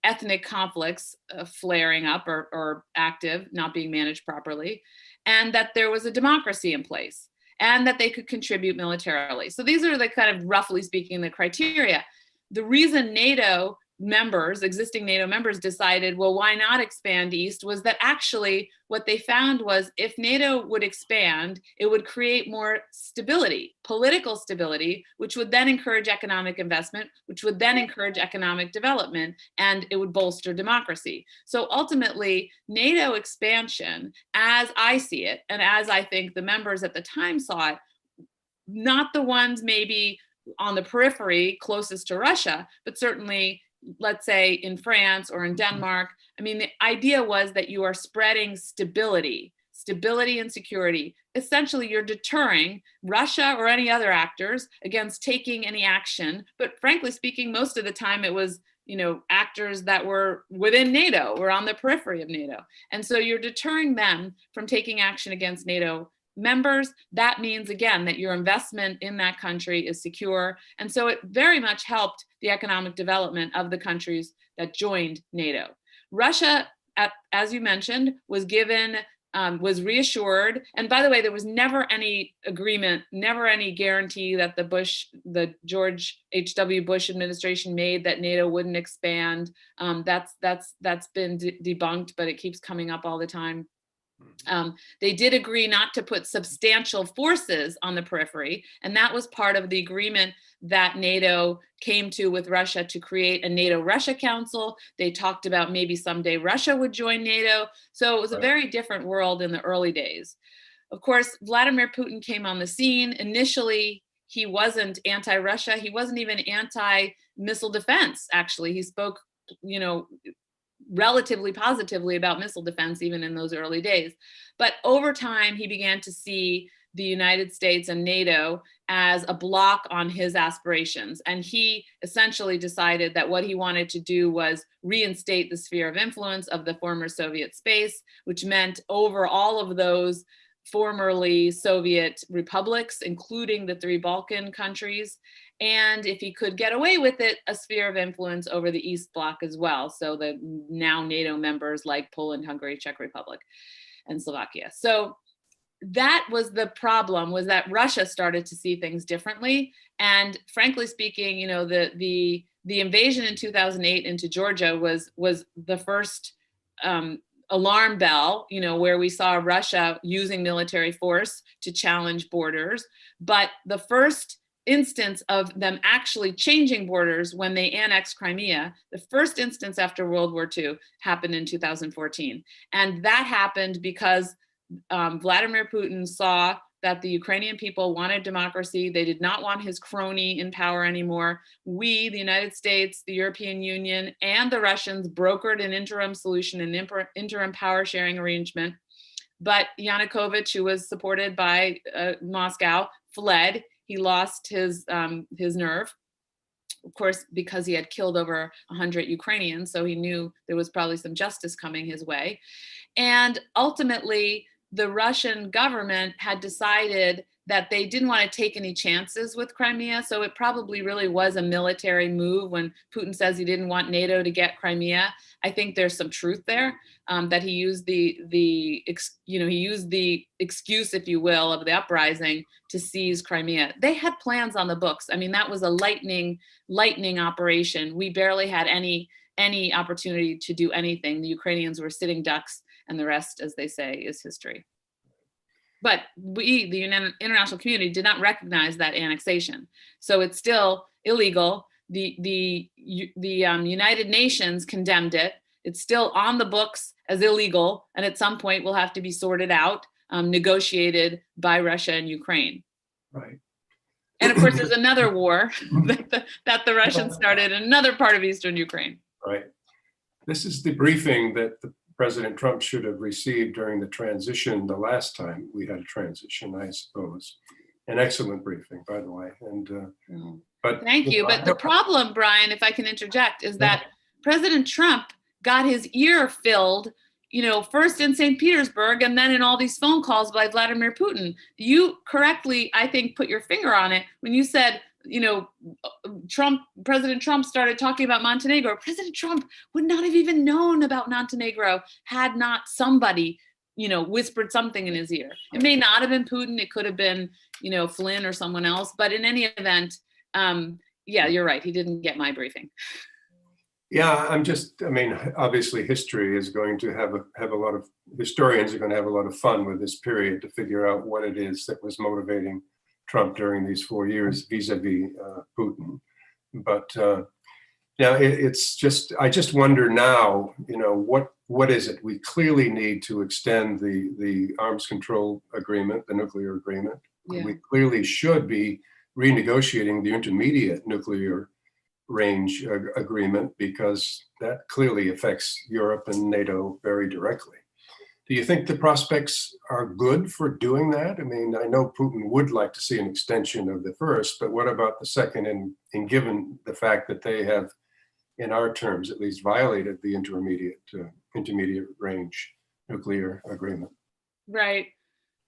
ethnic conflicts flaring up or active, not being managed properly, and that there was a democracy in place. and that they could contribute militarily. So these are the kind of, roughly speaking, the criteria. The reason NATO members, existing NATO members, decided, well, why not expand east, was that actually what they found was if NATO would expand, it would create more stability, political stability, which would then encourage economic investment, which would then encourage economic development, and it would bolster democracy. So ultimately, NATO expansion, as I see it, and as I think the members at the time saw it, not the ones maybe on the periphery closest to Russia, but certainly, let's say in France or in Denmark, I mean, the idea was that you are spreading stability and security. Essentially, you're deterring Russia or any other actors against taking any action. But frankly speaking, most of the time it was, actors that were within NATO or on the periphery of NATO. And so you're deterring them from taking action against NATO members. That means, again, that your investment in that country is secure. And so it very much helped the economic development of the countries that joined NATO. Russia, as you mentioned, was reassured. And by the way, there was never any agreement, never any guarantee that the George H.W. Bush administration made that NATO wouldn't expand. That's been debunked, but it keeps coming up all the time. They did agree not to put substantial forces on the periphery, and that was part of the agreement that NATO came to with Russia to create a NATO-Russia Council. They talked about maybe someday Russia would join NATO. So it was a very different world in the early days. Of course, Vladimir Putin came on the scene. Initially, he wasn't anti-Russia. He wasn't even anti-missile defense, actually. He spoke, relatively positively about missile defense, even in those early days. But over time, he began to see the United States and NATO as a block on his aspirations. And he essentially decided that what he wanted to do was reinstate the sphere of influence of the former Soviet space, which meant over all of those formerly Soviet republics, including the 3 Balkan countries. And if he could get away with it, a sphere of influence over the East Bloc as well. So the now NATO members like Poland, Hungary, Czech Republic, and Slovakia. So that was the problem, was that Russia started to see things differently. And frankly speaking, the invasion in 2008 into Georgia was the first alarm bell, where we saw Russia using military force to challenge borders. But the first instance of them actually changing borders when they annexed Crimea, the first instance after World War II, happened in 2014. And that happened because Vladimir Putin saw that the Ukrainian people wanted democracy. They did not want his crony in power anymore. We, the United States, the European Union, and the Russians brokered an interim solution, an interim power sharing arrangement. But Yanukovych, who was supported by Moscow, fled. He lost his nerve, of course, because he had killed over 100 Ukrainians. So he knew there was probably some justice coming his way. And ultimately, the Russian government had decided that they didn't want to take any chances with Crimea. So it probably really was a military move when Putin says he didn't want NATO to get Crimea. I think there's some truth there, that he used the excuse, if you will, of the uprising to seize Crimea. They had plans on the books. I mean, that was a lightning operation. We barely had any opportunity to do anything. The Ukrainians were sitting ducks, and the rest, as they say, is history. But we, the international community, did not recognize that annexation. So it's still illegal. The United Nations condemned it. It's still on the books as illegal, and at some point will have to be sorted out, negotiated by Russia and Ukraine. Right. And of course, there's another war that the Russians started in another part of Eastern Ukraine. Right. This is the briefing that President Trump should have received during the transition the last time we had a transition, I suppose. An excellent briefing, by the way. And but thank you. But the problem, Brian, if I can interject, is that President Trump got his ear filled, first in St. Petersburg and then in all these phone calls by Vladimir Putin. You correctly, I think, put your finger on it when you said, President Trump started talking about Montenegro. President Trump would not have even known about Montenegro had not somebody whispered something in his ear. It may not have been Putin. It could have been, Flynn or someone else. But in any event, yeah, you're right. He didn't get my briefing. Yeah, obviously history is going to have a lot of, historians are going to have a lot of fun with this period to figure out what it is that was motivating Trump during these 4 years vis-a-vis Putin. But now I just wonder now, what is it? We clearly need to extend the arms control agreement, the nuclear agreement. Yeah. We clearly should be renegotiating the intermediate nuclear range agreement, because that clearly affects Europe and NATO very directly. Do you think the prospects are good for doing that? I mean, I know Putin would like to see an extension of the first, but what about the second, and given the fact that they have, in our terms at least, violated the intermediate range nuclear agreement? Right.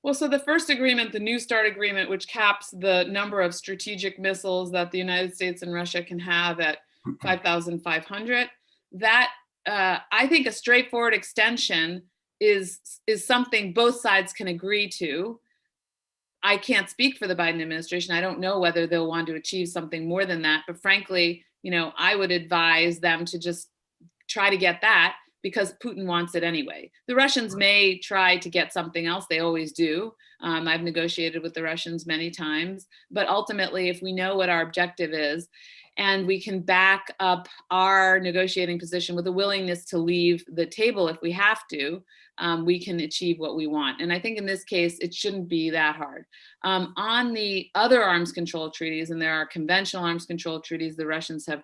Well, so the first agreement, the New START agreement, which caps the number of strategic missiles that the United States and Russia can have at 5,500, that I think a straightforward extension is something both sides can agree to. I can't speak for the Biden administration. I don't know whether they'll want to achieve something more than that. But frankly, I would advise them to just try to get that, because Putin wants it anyway. The Russians may try to get something else. They always do. I've negotiated with the Russians many times. But ultimately, if we know what our objective is, and we can back up our negotiating position with a willingness to leave the table if we have to, we can achieve what we want. And I think in this case, it shouldn't be that hard. On the other arms control treaties, and there are conventional arms control treaties the Russians have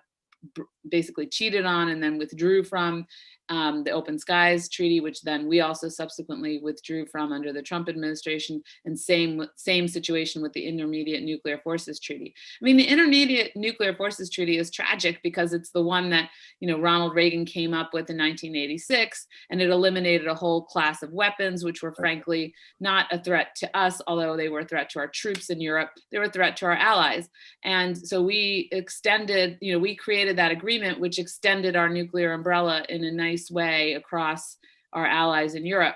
basically cheated on and then withdrew from, the Open Skies Treaty, which then we also subsequently withdrew from under the Trump administration, and same situation with the Intermediate Nuclear Forces Treaty. I mean, the Intermediate Nuclear Forces Treaty is tragic because it's the one that, Ronald Reagan came up with in 1986, and it eliminated a whole class of weapons, which were frankly not a threat to us, although they were a threat to our troops in Europe. They were a threat to our allies. And so we extended, we created that agreement, which extended our nuclear umbrella in a nice way across our allies in Europe.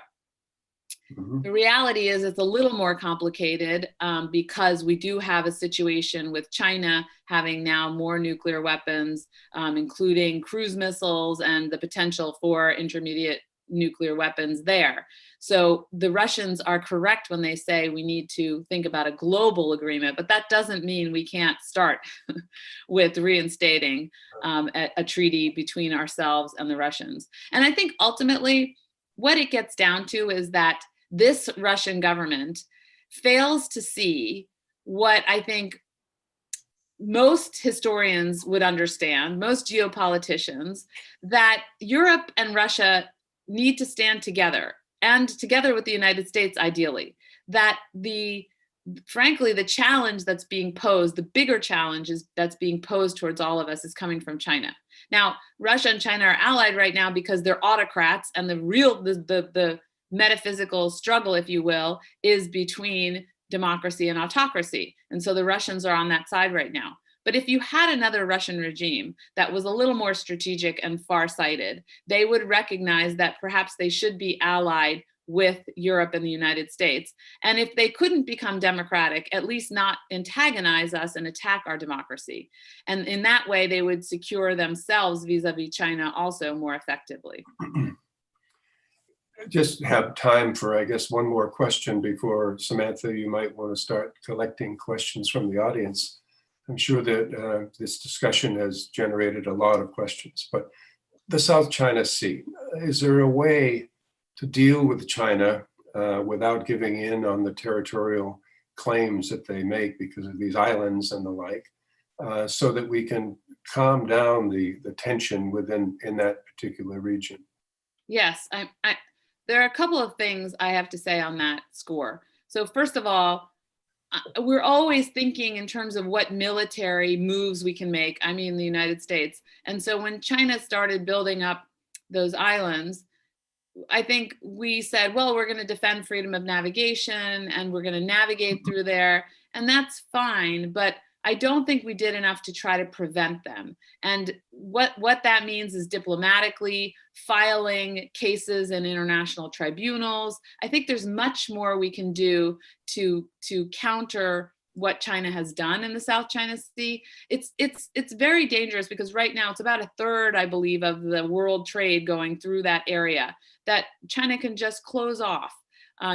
Mm-hmm. The reality is it's a little more complicated because we do have a situation with China having now more nuclear weapons, including cruise missiles and the potential for intermediate nuclear weapons there. So the Russians are correct when they say we need to think about a global agreement, but that doesn't mean we can't start with reinstating a treaty between ourselves and the Russians. And I think ultimately what it gets down to is that this Russian government fails to see what I think most historians would understand, most geopoliticians, that Europe and Russia need to stand together, and together with the United States, ideally. That frankly, the challenge that's being posed, the bigger challenge that's being posed towards all of us is coming from China. Now, Russia and China are allied right now because they're autocrats, and the metaphysical struggle, if you will, is between democracy and autocracy. And so the Russians are on that side right now. But if you had another Russian regime that was a little more strategic and far-sighted, they would recognize that perhaps they should be allied with Europe and the United States. And if they couldn't become democratic, at least not antagonize us and attack our democracy. And in that way, they would secure themselves vis-a-vis China also more effectively. Just have time for, I guess, one more question before, Samantha, you might want to start collecting questions from the audience. I'm sure that this discussion has generated a lot of questions, but the South China Sea, is there a way to deal with China without giving in on the territorial claims that they make because of these islands and the like, so that we can calm down the tension in that particular region? Yes, there are a couple of things I have to say on that score. So first of all, we're always thinking in terms of what military moves we can make. I mean, the United States. And so when China started building up those islands, I think we said, well, we're going to defend freedom of navigation and we're going to navigate through there. And that's fine. But I don't think we did enough to try to prevent them. And what that means is diplomatically filing cases in international tribunals. I think there's much more we can do to counter what China has done in the South China Sea. It's very dangerous because right now it's about a third, I believe, of the world trade going through that area that China can just close off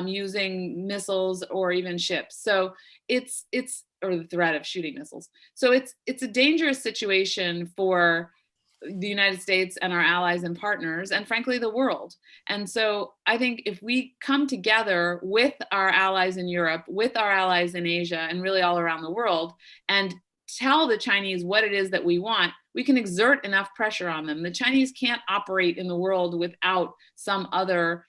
using missiles or even ships. So it's or the threat of shooting missiles. So it's a dangerous situation for the United States and our allies and partners, and frankly, the world. And so I think if we come together with our allies in Europe, with our allies in Asia, and really all around the world, and tell the Chinese what it is that we want, we can exert enough pressure on them. The Chinese can't operate in the world without some other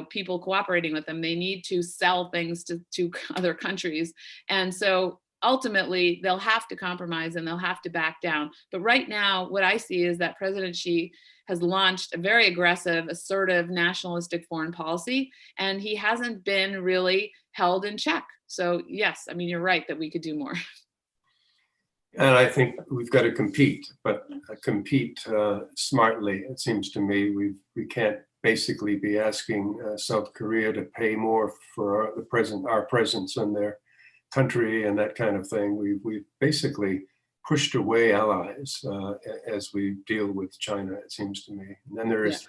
people cooperating with them. They need to sell things to other countries. And so ultimately, they'll have to compromise and they'll have to back down. But right now, what I see is that President Xi has launched a very aggressive, assertive, nationalistic foreign policy, and he hasn't been really held in check. So yes, I mean, you're right that we could do more. And I think we've got to compete, but compete smartly. It seems to me we can't basically be asking South Korea to pay more for our presence in their country and that kind of thing. We've basically pushed away allies as we deal with China, it seems to me. And then there is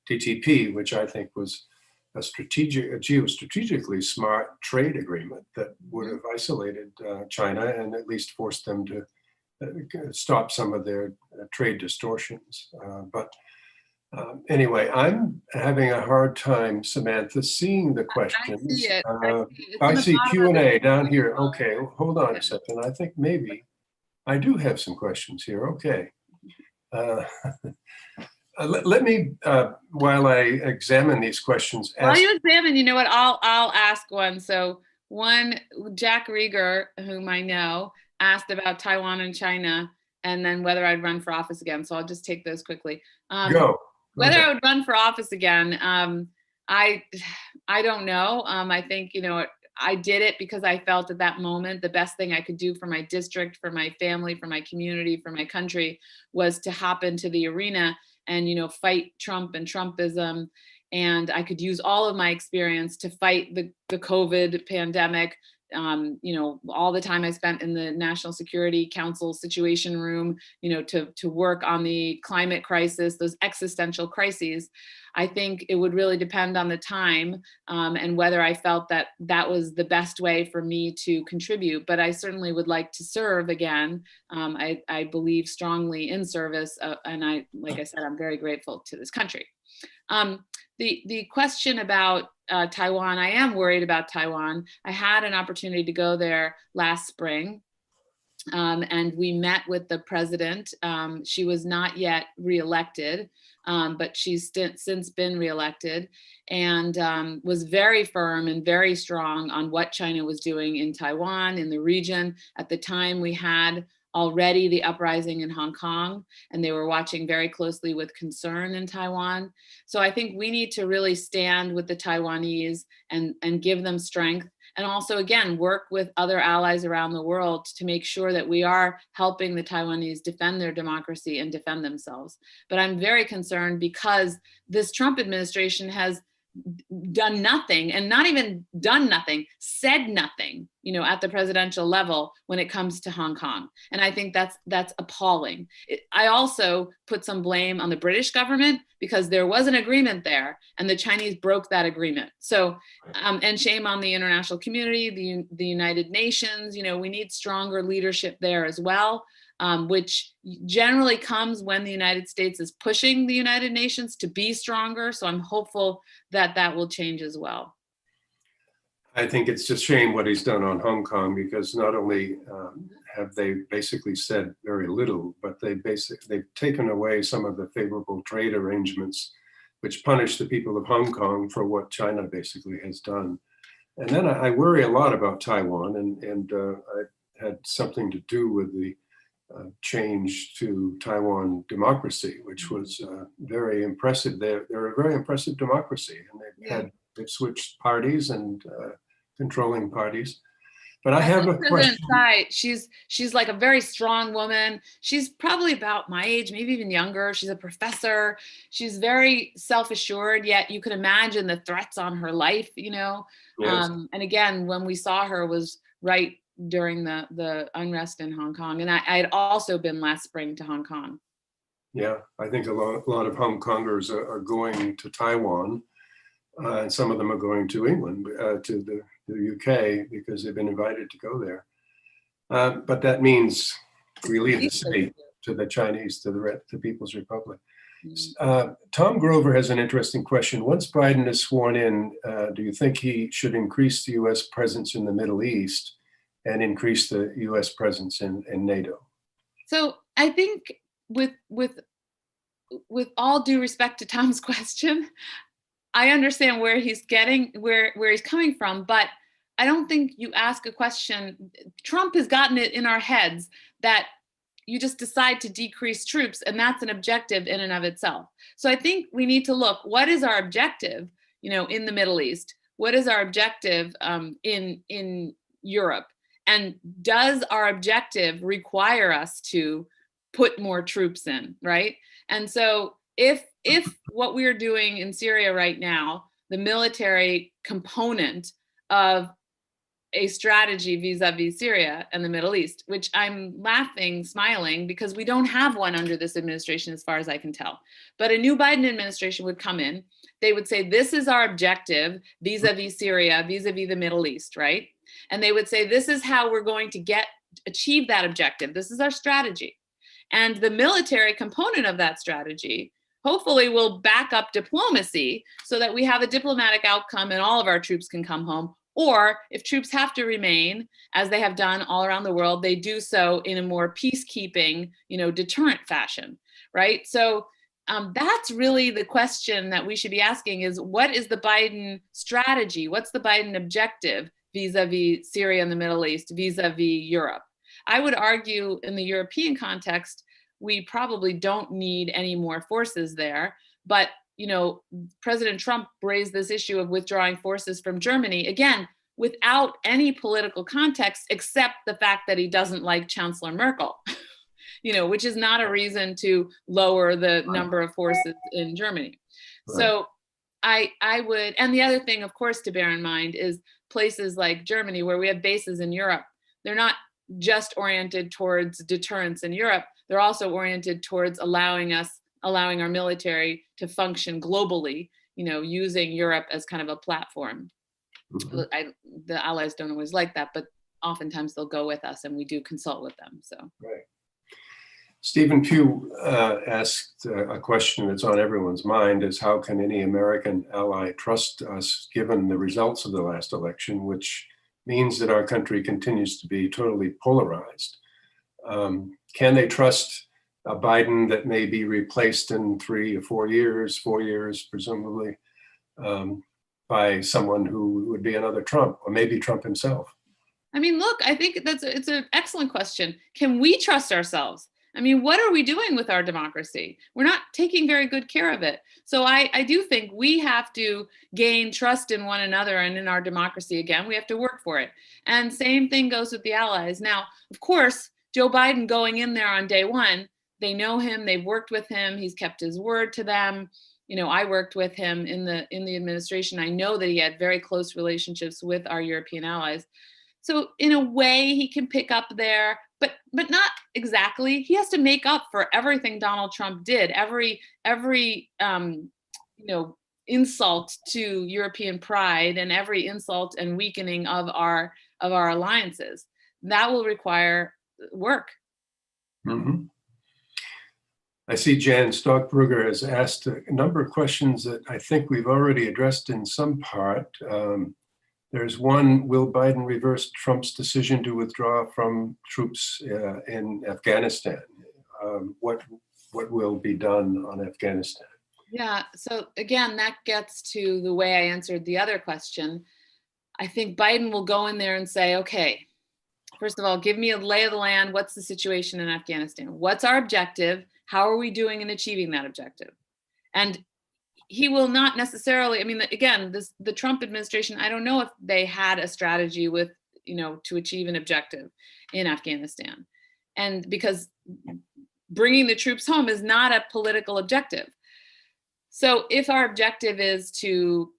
the TTP, which I think was a geostrategically smart trade agreement that would have isolated China and at least forced them to stop some of their trade distortions. Anyway, I'm having a hard time, Samantha, seeing the questions. I see it. I see Q&A down here. Okay, hold on a second. I think maybe I do have some questions here. Okay. Let me, while I examine these questions. While you examine, you know what, I'll ask one. So one, Jack Rieger, whom I know, asked about Taiwan and China, and then whether I'd run for office again. So I'll just take those quickly. Go. Whether I would run for office again, I don't know. I think, I did it because I felt at that moment the best thing I could do for my district, for my family, for my community, for my country was to hop into the arena and, fight Trump and Trumpism. And I could use all of my experience to fight the COVID pandemic. All the time I spent in the National Security Council Situation Room, to work on the climate crisis, those existential crises. I think it would really depend on the time and whether I felt that that was the best way for me to contribute. But I certainly would like to serve again. I believe strongly in service, and like I said, I'm very grateful to this country. The question about Taiwan, I am worried about Taiwan. I had an opportunity to go there last spring, and we met with the president. She was not yet reelected, but she's since been reelected, and was very firm and very strong on what China was doing in Taiwan, in the region. At the time, we had already the uprising in Hong Kong, and they were watching very closely with concern in Taiwan. So I think we need to really stand with the Taiwanese and give them strength. And also, again, work with other allies around the world to make sure that we are helping the Taiwanese defend their democracy and defend themselves. But I'm very concerned because this Trump administration has done nothing, and not even done nothing, said nothing, at the presidential level when it comes to Hong Kong. And I think that's appalling. I also put some blame on the British government because there was an agreement there and the Chinese broke that agreement. So, and shame on the international community, the United Nations, we need stronger leadership there as well. Which generally comes when the United States is pushing the United Nations to be stronger. So I'm hopeful that that will change as well. I think it's a shame what he's done on Hong Kong, because not only have they basically said very little, but they've taken away some of the favorable trade arrangements, which punish the people of Hong Kong for what China basically has done. And then I worry a lot about Taiwan, and I had something to do with the change to Taiwan democracy, which was very impressive. They're a very impressive democracy, and they've switched parties and controlling parties. But I have a President question. Tsai, she's like a very strong woman. She's probably about my age, maybe even younger. She's a professor. She's very self-assured, yet you could imagine the threats on her life, you know. Yes. And again, when we saw her was right during the unrest in Hong Kong. And I had also been last spring to Hong Kong. Yeah, I think a lot of Hong Kongers are going to Taiwan, and some of them are going to England, to the UK, because they've been invited to go there. But that means we leave the city to the Chinese, to the People's Republic. Tom Grover has an interesting question. Once Biden is sworn in, do you think he should increase the US presence in the Middle East and increase the US presence in NATO? So I think with all due respect to Tom's question, I understand where he's coming from, but I don't think you ask a question. Trump has gotten it in our heads that you just decide to decrease troops, and that's an objective in and of itself. So I think we need to look, what is our objective, you know, in the Middle East? What is our objective in Europe? And does our objective require us to put more troops in, right? And so if what we are doing in Syria right now, the military component of a strategy vis-a-vis Syria and the Middle East, which I'm laughing, smiling, because we don't have one under this administration, as far as I can tell. But a new Biden administration would come in, they would say, this is our objective vis-a-vis Syria, vis-a-vis the Middle East, right? And they would say, this is how we're going to achieve that objective. This is our strategy. And the military component of that strategy hopefully will back up diplomacy so that we have a diplomatic outcome and all of our troops can come home. Or if troops have to remain, as they have done all around the world, they do so in a more peacekeeping, you know, deterrent fashion, right? So that's really the question that we should be asking is, what is the Biden strategy? What's the Biden objective vis-a-vis Syria and the Middle East, vis-a-vis Europe? I would argue in the European context, we probably don't need any more forces there. But, you know, President Trump raised this issue of withdrawing forces from Germany, again, without any political context, except the fact that he doesn't like Chancellor Merkel, you know, which is not a reason to lower the number of forces in Germany. Right. So I would, and the other thing, of course, to bear in mind is places like Germany, where we have bases in Europe, they're not just oriented towards deterrence in Europe, they're also oriented towards allowing our military to function globally, you know, using Europe as kind of a platform. Mm-hmm. The allies don't always like that, but oftentimes they'll go with us and we do consult with them, so. Right. Stephen Pugh asked a question that's on everyone's mind is, how can any American ally trust us given the results of the last election, which means that our country continues to be totally polarized? Can they trust a Biden that may be replaced in 3 or 4 years, 4 years, presumably, by someone who would be another Trump, or maybe Trump himself? I mean, look, I think it's an excellent question. Can we trust ourselves? I mean, what are we doing with our democracy? We're not taking very good care of it. So I do think we have to gain trust in one another and in our democracy again. We have to work for it. And same thing goes with the allies. Now, of course, Joe Biden going in there on day one, they know him, they've worked with him, he's kept his word to them. You know, I worked with him in the administration. I know that he had very close relationships with our European allies. So in a way he can pick up there, but not exactly. He has to make up for everything Donald Trump did, every insult to European pride and every insult and weakening of our alliances. That will require work. Mm-hmm. I see Jan Stockberger has asked a number of questions that I think we've already addressed in some part. There's one, will Biden reverse Trump's decision to withdraw from troops in Afghanistan? What will be done on Afghanistan? Yeah, so again, that gets to the way I answered the other question. I think Biden will go in there and say, okay, first of all, give me a lay of the land. What's the situation in Afghanistan? What's our objective? How are we doing in achieving that objective? And he will not necessarily, I mean, again, the Trump administration, I don't know if they had a strategy with to achieve an objective in Afghanistan. And because bringing the troops home is not a political objective. So if our objective is to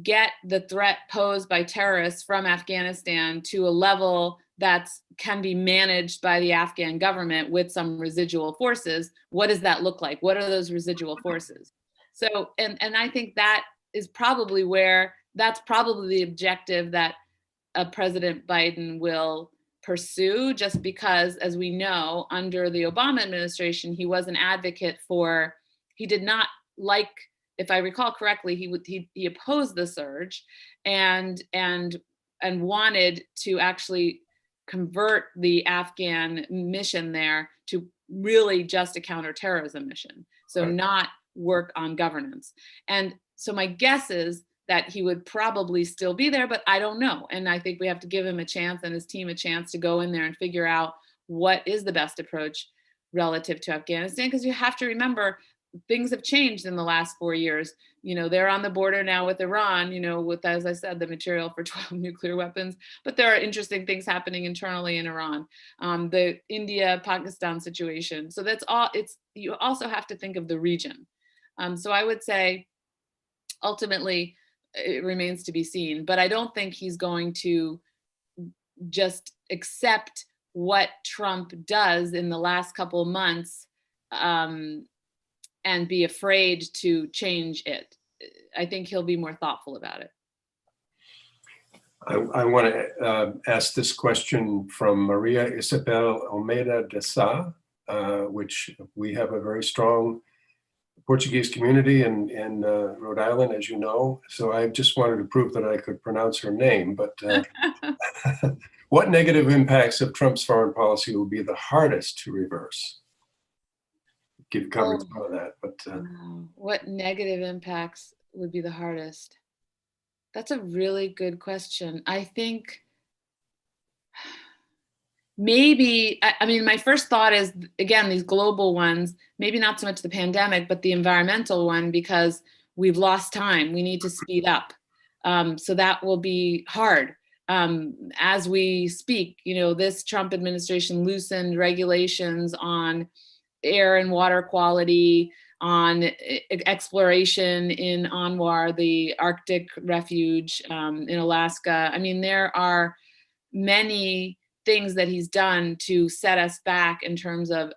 get the threat posed by terrorists from Afghanistan to a level that can be managed by the Afghan government with some residual forces, what does that look like? What are those residual forces? So, and I think that is probably that's probably the objective that President Biden will pursue, just because, as we know, under the Obama administration, he was an advocate for, he did not like, if I recall correctly, he opposed the surge and wanted to actually convert the Afghan mission there to really just a counterterrorism mission. So not work on governance. And so my guess is that he would probably still be there, but I don't know. And I think we have to give him a chance and his team a chance to go in there and figure out what is the best approach relative to Afghanistan. Because you have to remember, things have changed in the last 4 years. They're on the border now with Iran, with, as I said, the material for 12 nuclear weapons. But there are interesting things happening internally in Iran, the India-Pakistan situation. So that's all. You also have to think of the region. So I would say, ultimately, it remains to be seen. But I don't think he's going to just accept what Trump does in the last couple of months and be afraid to change it. I think he'll be more thoughtful about it. I want to ask this question from Maria Isabel Almeida de Sá, which we have a very strong Portuguese community in Rhode Island, as you know. So I just wanted to prove that I could pronounce her name. But what negative impacts of Trump's foreign policy will be the hardest to reverse? You've covered some of that, but what negative impacts would be the hardest? That's a really good question. I think maybe, I mean, my first thought is, again, these global ones, maybe not so much the pandemic, but the environmental one, because we've lost time. We need to speed up. So that will be hard. As we speak, this Trump administration loosened regulations on air and water quality, on exploration in ANWR, the Arctic refuge in Alaska. I mean, there are many things that he's done to set us back in terms of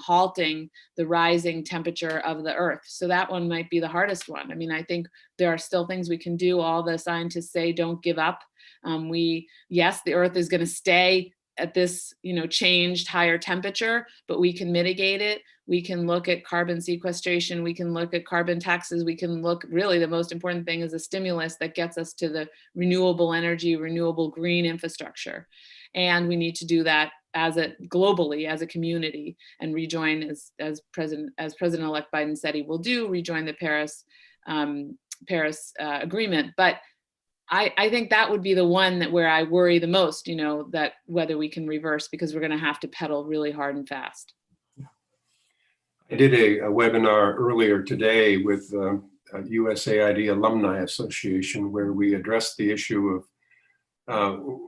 halting the rising temperature of the earth. So that one might be the hardest one. I mean, I think there are still things we can do. All the scientists say, don't give up. Yes, the earth is going to stay at this, changed higher temperature, but we can mitigate it. We can look at carbon sequestration. We can look at carbon taxes. We can look, really, the most important thing is a stimulus that gets us to the renewable energy, renewable green infrastructure. And we need to do that globally as a community and rejoin, as President-elect Biden said he will do, rejoin the Paris Agreement. But I think that would be the one where I worry the most, that whether we can reverse, because we're going to have to pedal really hard and fast. I did a webinar earlier today with USAID Alumni Association, where we addressed the issue of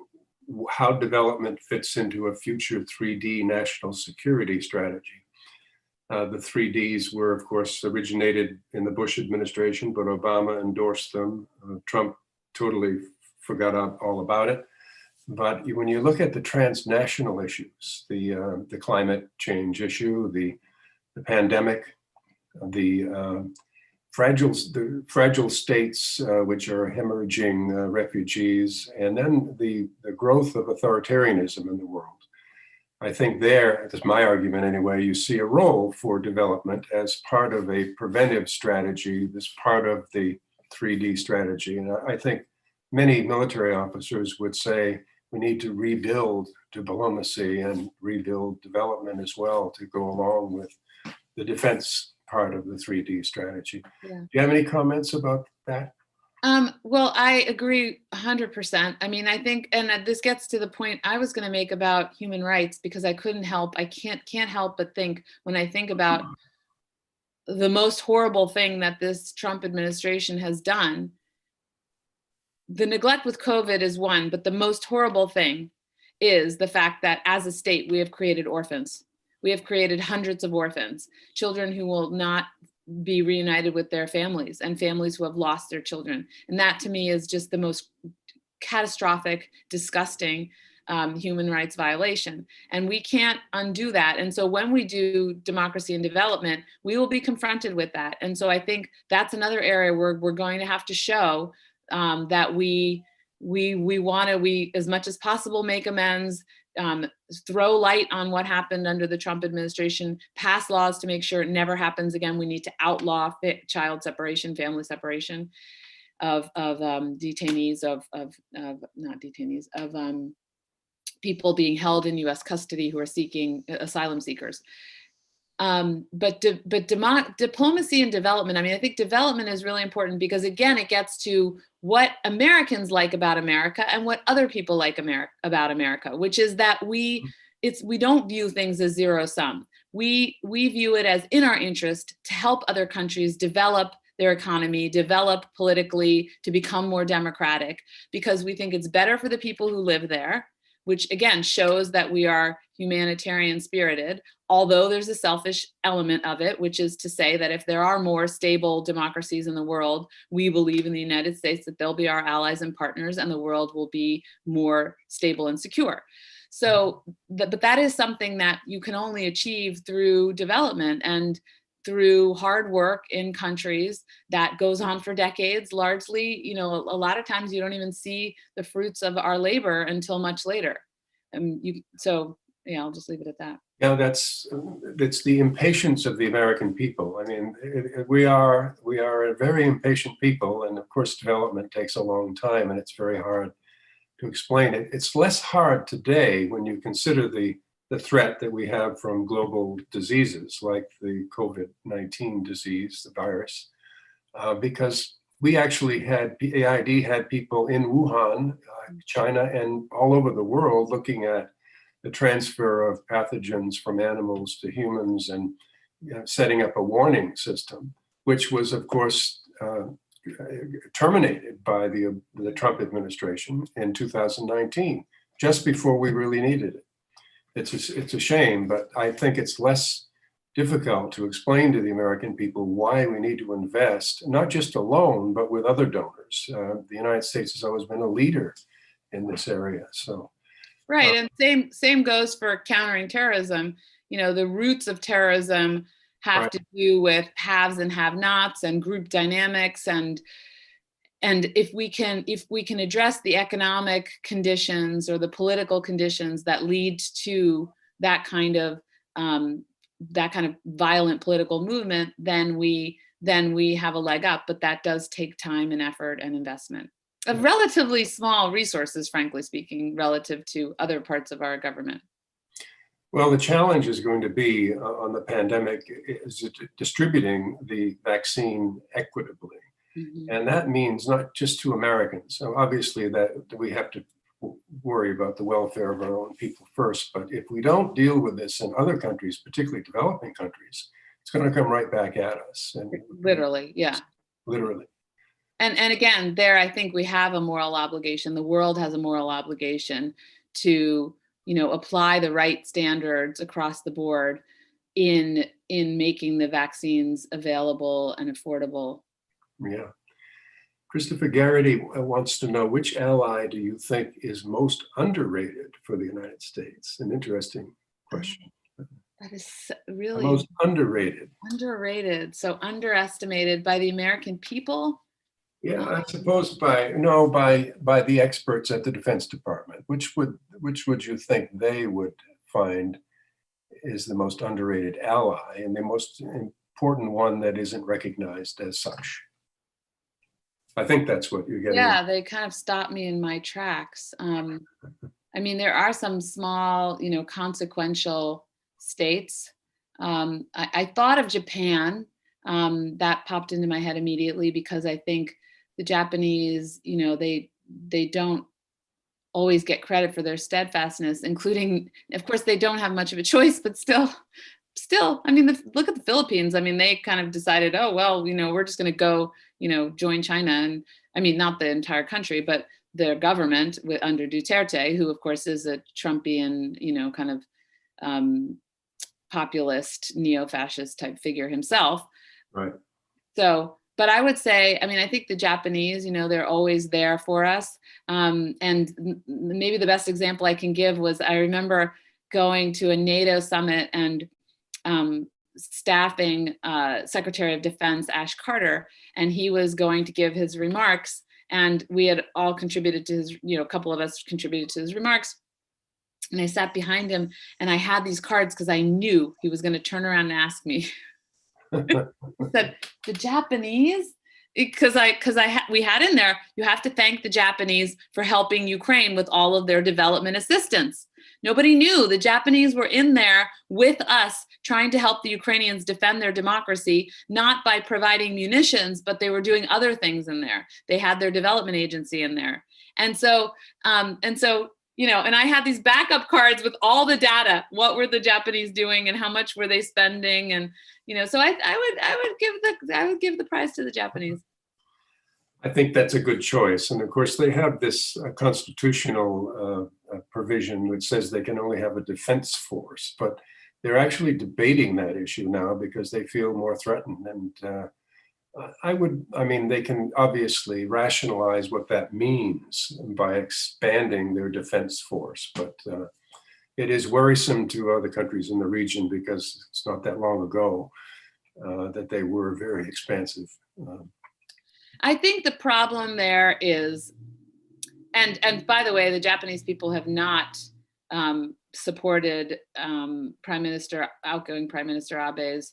how development fits into a future 3D national security strategy. The 3Ds were, of course, originated in the Bush administration, but Obama endorsed them. Trump totally forgot all about it. But when you look at the transnational issues, the climate change issue, the pandemic, the fragile states which are hemorrhaging refugees, and then the growth of authoritarianism in the world. I think that's my argument anyway, you see a role for development as part of a preventive strategy, as part of the 3D strategy. And I think many military officers would say we need to rebuild diplomacy and rebuild development as well to go along with the defense part of the 3D strategy. Yeah. Do you have any comments about that? Well, I agree 100%. I mean, I think, and this gets to the point I was going to make about human rights, because I can't help but think, when I think about the most horrible thing that this Trump administration has done, the neglect with COVID is one, but the most horrible thing is the fact that as a state, we have created orphans. We have created hundreds of orphans, children who will not be reunited with their families, and families who have lost their children. And that to me is just the most catastrophic, disgusting human rights violation. And we can't undo that. And so when we do democracy and development, we will be confronted with that. And so I think that's another area where we're going to have to show that we want to, as much as possible, make amends, throw light on what happened under the Trump administration, pass laws to make sure it never happens again. We need to outlaw child separation, family separation of detainees, not detainees, of people being held in U.S. custody who are seeking asylum seekers. But diplomacy and development, I mean, I think development is really important because, again, it gets to what Americans like about America and what other people like about America, which is that we don't view things as zero sum. We view it as in our interest to help other countries develop their economy, develop politically, to become more democratic, because we think it's better for the people who live there, which again shows that we are humanitarian spirited, although there's a selfish element of it, which is to say that if there are more stable democracies in the world, we believe in the United States that they'll be our allies and partners and the world will be more stable and secure. So, but that is something that you can only achieve through development and through hard work in countries that goes on for decades. Largely, you know, a lot of times you don't even see the fruits of our labor until much later. So yeah, I'll just leave it at that. Yeah, that's the impatience of the American people. I mean, we are a very impatient people, and of course, development takes a long time, and it's very hard to explain it. It's less hard today when you consider the threat that we have from global diseases like the COVID-19 disease, the virus, because we actually had, AID had people in Wuhan, China, and all over the world looking at the transfer of pathogens from animals to humans and setting up a warning system, which was, of course, terminated by the Trump administration in 2019, just before we really needed it. It's a shame, but I think it's less difficult to explain to the American people why we need to invest, not just alone, but with other donors. The United States has always been a leader in this area. So, right, and same goes for countering terrorism. You know, the roots of terrorism have right. to do with haves and have-nots and group dynamics, and if we can address the economic conditions or the political conditions that lead to that kind of violent political movement, then we have a leg up. But that does take time and effort and investment of relatively small resources, frankly speaking, relative to other parts of our government. Well, the challenge is going to be on the pandemic is distributing the vaccine equitably. Mm-hmm. And that means not just to Americans. So obviously that we have to worry about the welfare of our own people first. But if we don't deal with this in other countries, particularly developing countries, it's going to come right back at us. And literally, yeah. Literally. And again, there, I think we have a moral obligation. The world has a moral obligation to, you know, apply the right standards across the board in making the vaccines available and affordable. Yeah. Christopher Garrity wants to know, which ally do you think is most underrated for the United States? An interesting question. That is really the most underrated. Underrated. So underestimated by the American people? Yeah, I suppose by the experts at the Defense Department. Which would you think they would find is the most underrated ally and the most important one that isn't recognized as such? I think that's what you're getting. Yeah, they kind of stopped me in my tracks. I mean, there are some small, you know, consequential states. I thought of Japan. That popped into my head immediately because I think the Japanese, you know, they don't always get credit for their steadfastness, including, of course, they don't have much of a choice, but still, I mean, look at the Philippines. I mean, they kind of decided, oh, well, you know, we're just going to go join China. And I mean, not the entire country, but their government under Duterte, who of course is a Trumpian, kind of populist, neo-fascist type figure himself. Right. So, but I would say, I mean, I think the Japanese, they're always there for us. And maybe the best example I can give was, I remember going to a NATO summit and staffing Secretary of Defense Ash Carter, and he was going to give his remarks, and we had all contributed to his, a couple of us contributed to his remarks. And I sat behind him, and I had these cards because I knew he was going to turn around and ask me. Said, the Japanese, because we had in there, you have to thank the Japanese for helping Ukraine with all of their development assistance. Nobody knew the Japanese were in there with us trying to help the Ukrainians defend their democracy, not by providing munitions, but they were doing other things in there. They had their development agency in there. And so, and I had these backup cards with all the data. What were the Japanese doing and how much were they spending? And, so I would give the prize to the Japanese. I think that's a good choice. And of course, they have this constitutional provision which says they can only have a defense force, but they're actually debating that issue now because they feel more threatened. And they can obviously rationalize what that means by expanding their defense force, but it is worrisome to other countries in the region because it's not that long ago that they were very expansive. I think the problem there is, and by the way, the Japanese people have not supported outgoing Prime Minister Abe's,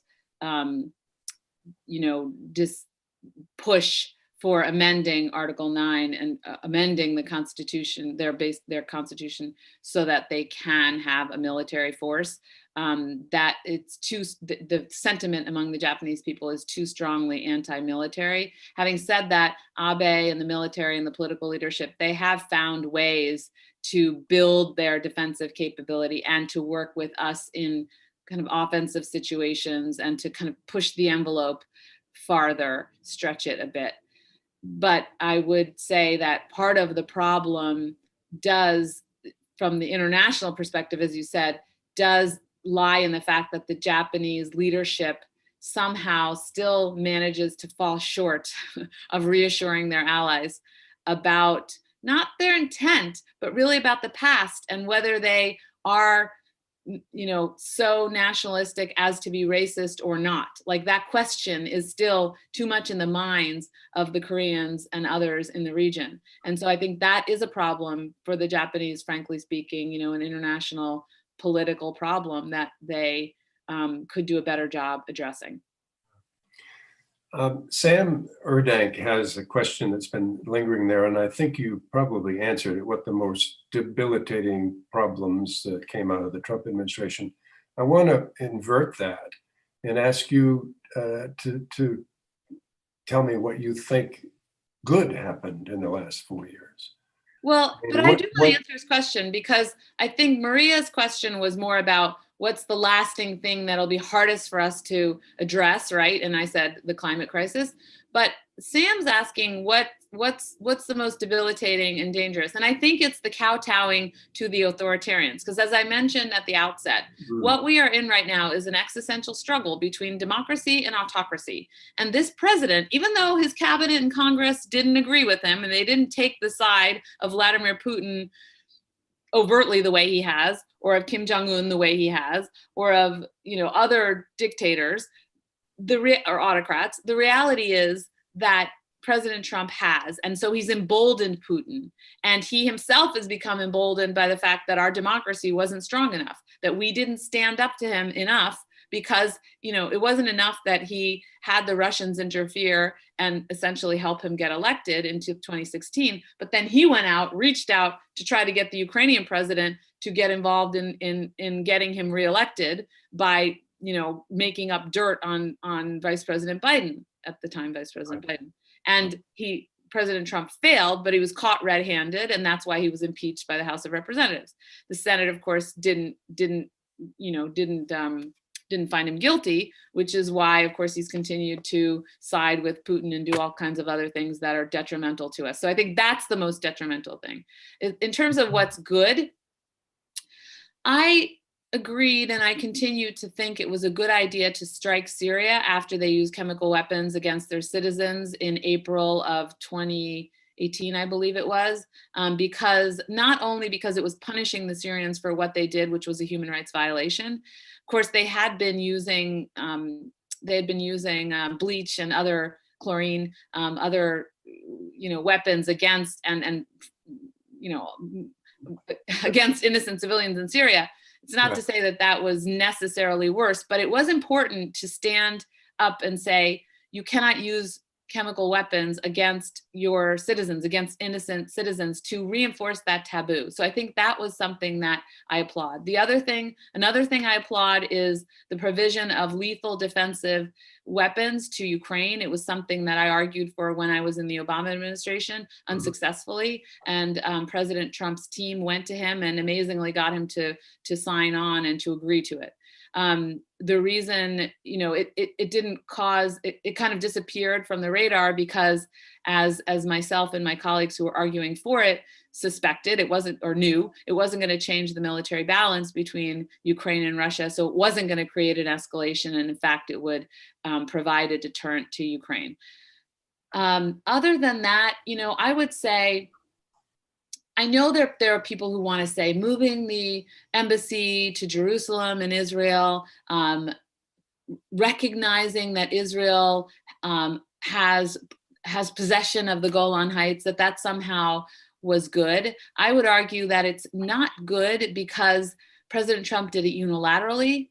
push for amending Article 9 and amending the Constitution, their Constitution, so that they can have a military force. That it's the sentiment among the Japanese people is too strongly anti-military. Having said that, Abe and the military and the political leadership, they have found ways to build their defensive capability and to work with us in kind of offensive situations and to kind of push the envelope farther, stretch it a bit. But I would say that part of the problem does, from the international perspective, as you said, does lie in the fact that the Japanese leadership somehow still manages to fall short of reassuring their allies about not their intent, but really about the past and whether they are, so nationalistic as to be racist or not. Like, that question is still too much in the minds of the Koreans and others in the region. And so I think that is a problem for the Japanese, frankly speaking, an international political problem that they could do a better job addressing. Sam Erdank has a question that's been lingering there, and I think you probably answered it, what the most debilitating problems that came out of the Trump administration. I want to invert that and ask you to tell me what you think good happened in the last 4 years. Well, but I do want to answer his question, because I think Maria's question was more about what's the lasting thing that'll be hardest for us to address, right? And I said the climate crisis. But Sam's asking what's the most debilitating and dangerous? And I think it's the kowtowing to the authoritarians. Because as I mentioned at the outset, what we are in right now is an existential struggle between democracy and autocracy. And this president, even though his cabinet and Congress didn't agree with him and they didn't take the side of Vladimir Putin overtly the way he has, or of Kim Jong-un the way he has, or of other dictators or autocrats, the reality is that President Trump has. And so he's emboldened Putin. And he himself has become emboldened by the fact that our democracy wasn't strong enough, that we didn't stand up to him enough, because it wasn't enough that he had the Russians interfere and essentially help him get elected into 2016. But then he went out, reached out to try to get the Ukrainian president to get involved in getting him reelected by making up dirt on Vice President Biden at the time, Vice President Biden. And President Trump failed, but he was caught red-handed, and that's why he was impeached by the House of Representatives. The Senate, of course, didn't didn't find him guilty, which is why, of course, he's continued to side with Putin and do all kinds of other things that are detrimental to us. So I think that's the most detrimental thing. In terms of what's good, I agreed, and I continue to think it was a good idea to strike Syria after they used chemical weapons against their citizens in April of 2018, I believe it was, because not only because it was punishing the Syrians for what they did, which was a human rights violation. Of course, they had been using bleach and other chlorine, other weapons against and against innocent civilians in Syria. It's not to say that that was necessarily worse, but it was important to stand up and say, you cannot use chemical weapons against your citizens, against innocent citizens, to reinforce that taboo. So I think that was something that I applaud. Another thing I applaud is the provision of lethal defensive weapons to Ukraine. It was something that I argued for when I was in the Obama administration unsuccessfully. And President Trump's team went to him and amazingly got him to sign on and to agree to it. The reason, it didn't cause, it kind of disappeared from the radar because as myself and my colleagues who were arguing for it suspected, it wasn't, or knew, it wasn't going to change the military balance between Ukraine and Russia. So it wasn't going to create an escalation. And in fact, it would provide a deterrent to Ukraine. Other than that, I would say, I know that there are people who want to say moving the embassy to Jerusalem and Israel, recognizing that Israel has possession of the Golan Heights, that somehow was good. I would argue that it's not good because President Trump did it unilaterally,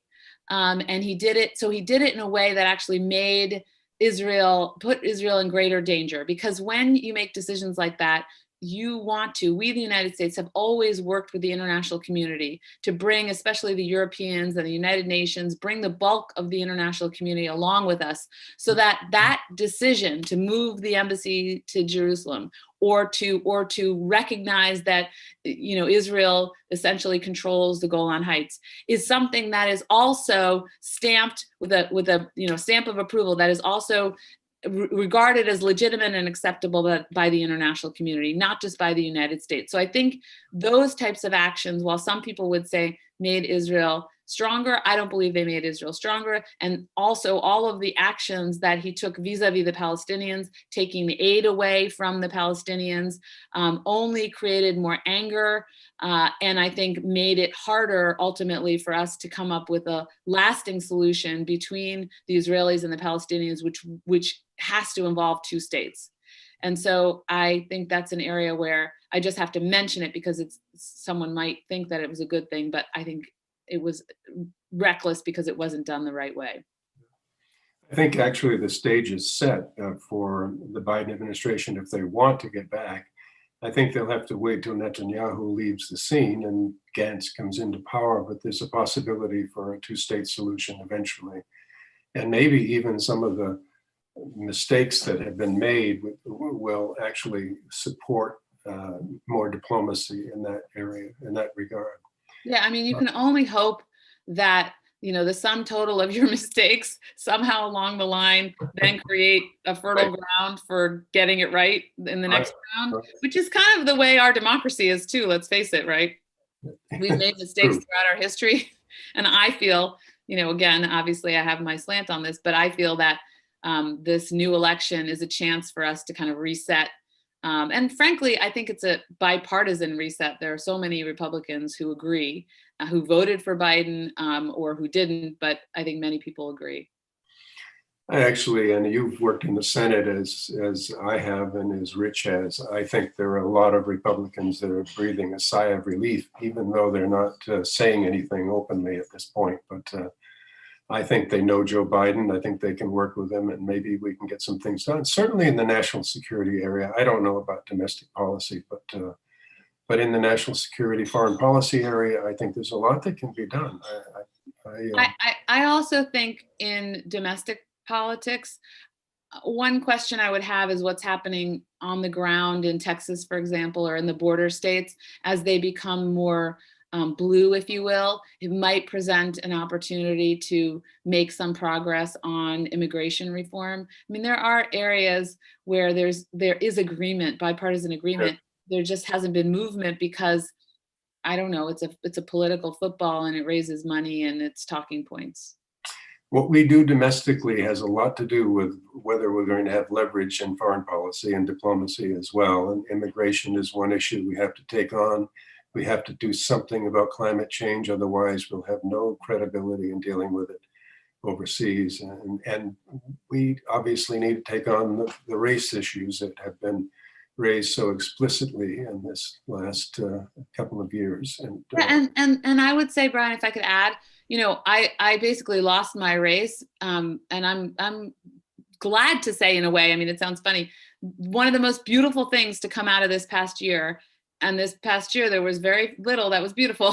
and he did it in a way that actually put Israel in greater danger. Because when you make decisions like that, we, the United States, have always worked with the international community to bring, especially the Europeans and the United Nations, bring the bulk of the international community along with us, so that decision to move the embassy to Jerusalem or to recognize that Israel essentially controls the Golan Heights is something that is also stamped with a stamp of approval, that is also regarded as legitimate and acceptable by the international community, not just by the United States. So I think those types of actions, while some people would say made Israel stronger, I don't believe they made Israel stronger. And also all of the actions that he took vis-a-vis the Palestinians, taking the aid away from the Palestinians, only created more anger, and I think made it harder ultimately for us to come up with a lasting solution between the Israelis and the Palestinians, which has to involve two states. And so I think that's an area where I just have to mention it because someone might think that it was a good thing, but I think it was reckless because it wasn't done the right way. I think actually the stage is set for the Biden administration if they want to get back. I think they'll have to wait till Netanyahu leaves the scene and Gantz comes into power, but there's a possibility for a two-state solution eventually. And maybe even some of the mistakes that have been made will actually support more diplomacy in that area, in that regard. Yeah, I mean, you can only hope that, the sum total of your mistakes somehow along the line then create a fertile ground for getting it right in the next round, which is kind of the way our democracy is too, let's face it, right? We've made mistakes throughout our history. And I feel, again, obviously I have my slant on this, but I feel that this new election is a chance for us to kind of reset. And frankly, I think it's a bipartisan reset. There are so many Republicans who agree, who voted for Biden or who didn't, but I think many people agree. Actually, and you've worked in the Senate as I have and as Rich has, I think there are a lot of Republicans that are breathing a sigh of relief, even though they're not saying anything openly at this point. But I think they know Joe Biden. I think they can work with him and maybe we can get some things done. Certainly in the national security area. I don't know about domestic policy, but in the national security, foreign policy area, I think there's a lot that can be done. I also think in domestic politics, one question I would have is what's happening on the ground in Texas, for example, or in the border states as they become more blue, if you will, it might present an opportunity to make some progress on immigration reform. I mean, there are areas where there is agreement, bipartisan agreement. There just hasn't been movement because, I don't know, it's a political football and it raises money and it's talking points. What we do domestically has a lot to do with whether we're going to have leverage in foreign policy and diplomacy as well. And immigration is one issue we have to take on. We have to do something about climate change, otherwise we'll have no credibility in dealing with it overseas. And we obviously need to take on the race issues that have been raised so explicitly in this last couple of years. And I would say, Brian, if I could add, I basically lost my race, and I'm glad to say, in a way, I mean, it sounds funny, one of the most beautiful things to come out of this past year, and this past year there was very little that was beautiful,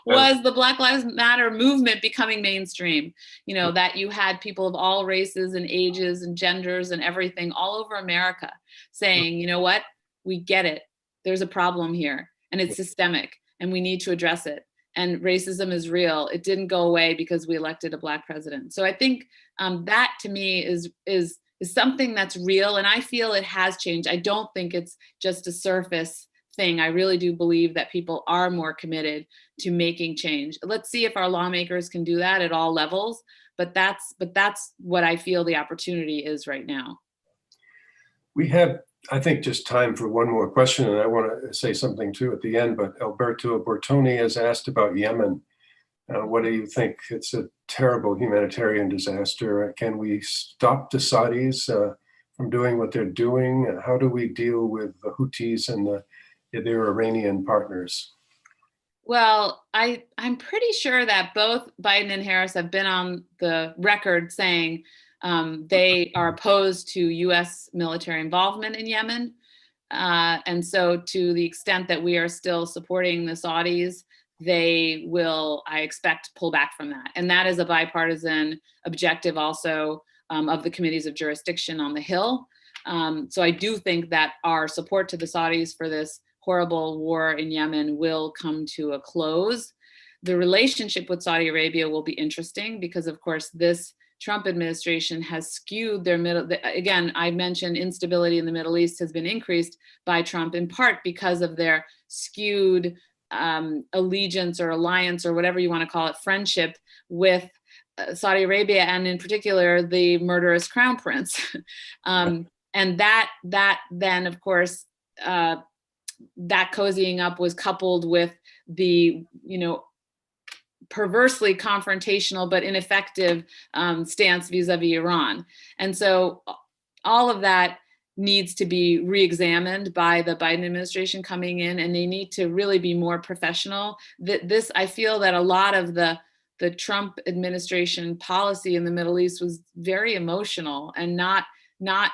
was the Black Lives Matter movement becoming mainstream. That you had people of all races and ages and genders and everything all over America saying, you know what, we get it. There's a problem here and it's systemic and we need to address it. And racism is real. It didn't go away because we elected a Black president. So I think that to me is something that's real. And I feel it has changed. I don't think it's just a surface thing. I really do believe that people are more committed to making change. Let's see if our lawmakers can do that at all levels. But that's what I feel the opportunity is right now. We have, I think, just time for one more question, and I want to say something too at the end, but Alberto Bortoni has asked about Yemen. What do you think? It's a terrible humanitarian disaster. Can we stop the Saudis from doing what they're doing? How do we deal with the Houthis and their Iranian partners? Well, I'm pretty sure that both Biden and Harris have been on the record saying they are opposed to U.S. military involvement in Yemen. And so to the extent that we are still supporting the Saudis, they will, I expect, pull back from that. And that is a bipartisan objective also of the committees of jurisdiction on the Hill. So I do think that our support to the Saudis for this horrible war in Yemen will come to a close. The relationship with Saudi Arabia will be interesting because, of course, this Trump administration has skewed their again, I mentioned instability in the Middle East has been increased by Trump in part because of their skewed allegiance or alliance or whatever you want to call it, friendship with Saudi Arabia, and in particular, the murderous crown prince. And that then, of course, that cozying up was coupled with the, perversely confrontational but ineffective stance vis-a-vis Iran. And so all of that needs to be re-examined by the Biden administration coming in, and they need to really be more professional. I feel that a lot of the Trump administration policy in the Middle East was very emotional and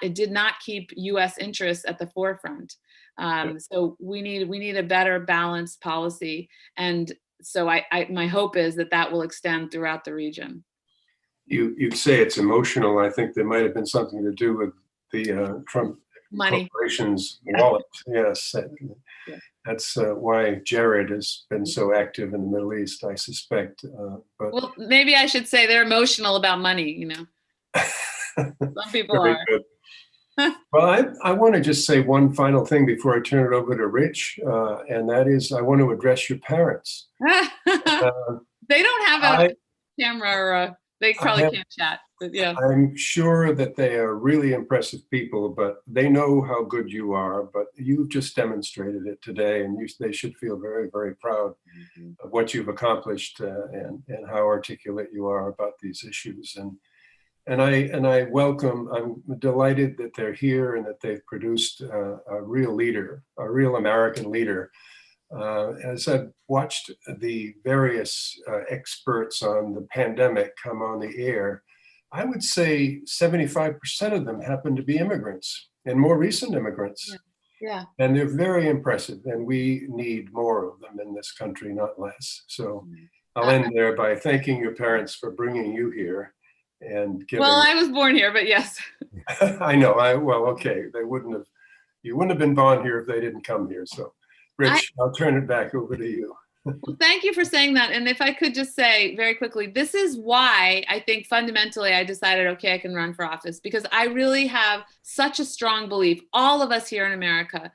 it did not keep U.S. interests at the forefront. So we need a better balanced policy. And so my hope is that will extend throughout the region. You say it's emotional. I think there might have been something to do with the Trump money corporation's wallet. Yes. That's why Jared has been so active in the Middle East, I suspect. But well, maybe I should say they're emotional about money, Some people very are. Good. Well, I want to just say one final thing before I turn it over to Rich, and that is I want to address your parents. They don't have a camera or they probably can't chat, but yeah. I'm sure that they are really impressive people, but they know how good you are, but you've just demonstrated it today, and they should feel very, very proud of what you've accomplished and how articulate you are about these issues. And I welcome, I'm delighted that they're here and that they've produced a real leader, a real American leader. As I've watched the various experts on the pandemic come on the air, I would say 75% of them happen to be immigrants and more recent immigrants. Yeah. And they're very impressive, and we need more of them in this country, not less. So I'll end there by thanking your parents for bringing you here. And well, I was born here, but yes. I know. Okay. You wouldn't have been born here if they didn't come here. So, Rich, I'll turn it back over to you. Well, thank you for saying that. And if I could just say very quickly, this is why I think fundamentally I decided, okay, I can run for office, because I really have such a strong belief. All of us here in America,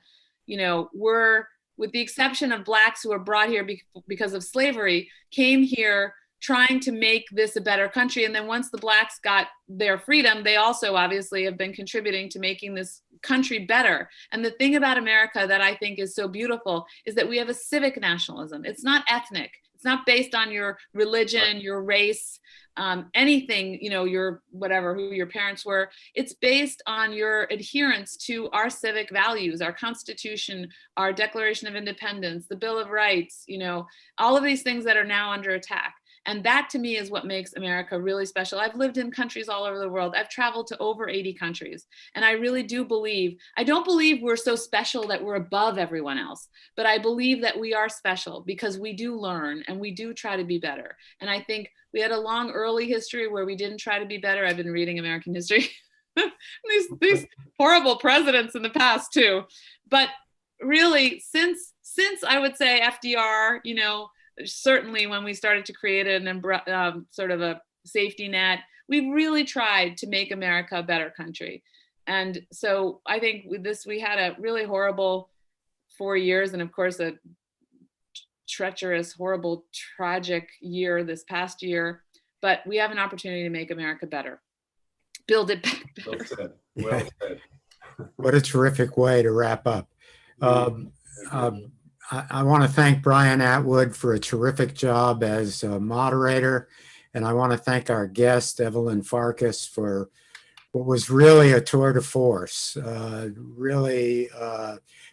we're, with the exception of Blacks who were brought here because of slavery, came here trying to make this a better country. And then once the Blacks got their freedom, they also obviously have been contributing to making this country better. And the thing about America that I think is so beautiful is that we have a civic nationalism. It's not ethnic. It's not based on your religion, your race, anything, your whatever, who your parents were. It's based on your adherence to our civic values, our Constitution, our Declaration of Independence, the Bill of Rights, all of these things that are now under attack. And that to me is what makes America really special. I've lived in countries all over the world. I've traveled to over 80 countries. And I really do believe, I don't believe we're so special that we're above everyone else, but I believe that we are special because we do learn and we do try to be better. And I think we had a long early history where we didn't try to be better. I've been reading American history. these horrible presidents in the past too. But really, since I would say FDR, certainly when we started to create sort of a safety net, we really tried to make America a better country. And so I think with this, we had a really horrible 4 years, and of course a treacherous, horrible, tragic year this past year, but we have an opportunity to make America better, build it back better. Well said. Well said. What a terrific way to wrap up. I want to thank Brian Atwood for a terrific job as a moderator. And I want to thank our guest, Evelyn Farkas, for what was really a tour de force, really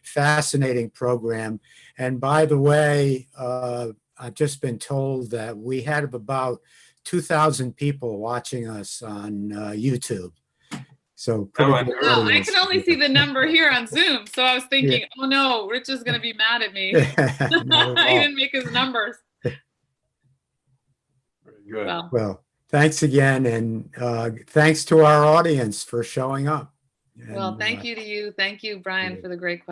fascinating program. And by the way, I've just been told that we had about 2,000 people watching us on YouTube. So I can only see the number here on Zoom. So I was thinking, oh no, Rich is going to be mad at me. He didn't make his numbers. Very good. Well, thanks again. And thanks to our audience for showing up. Well, thank you to you. Thank you, Brian, for the great question.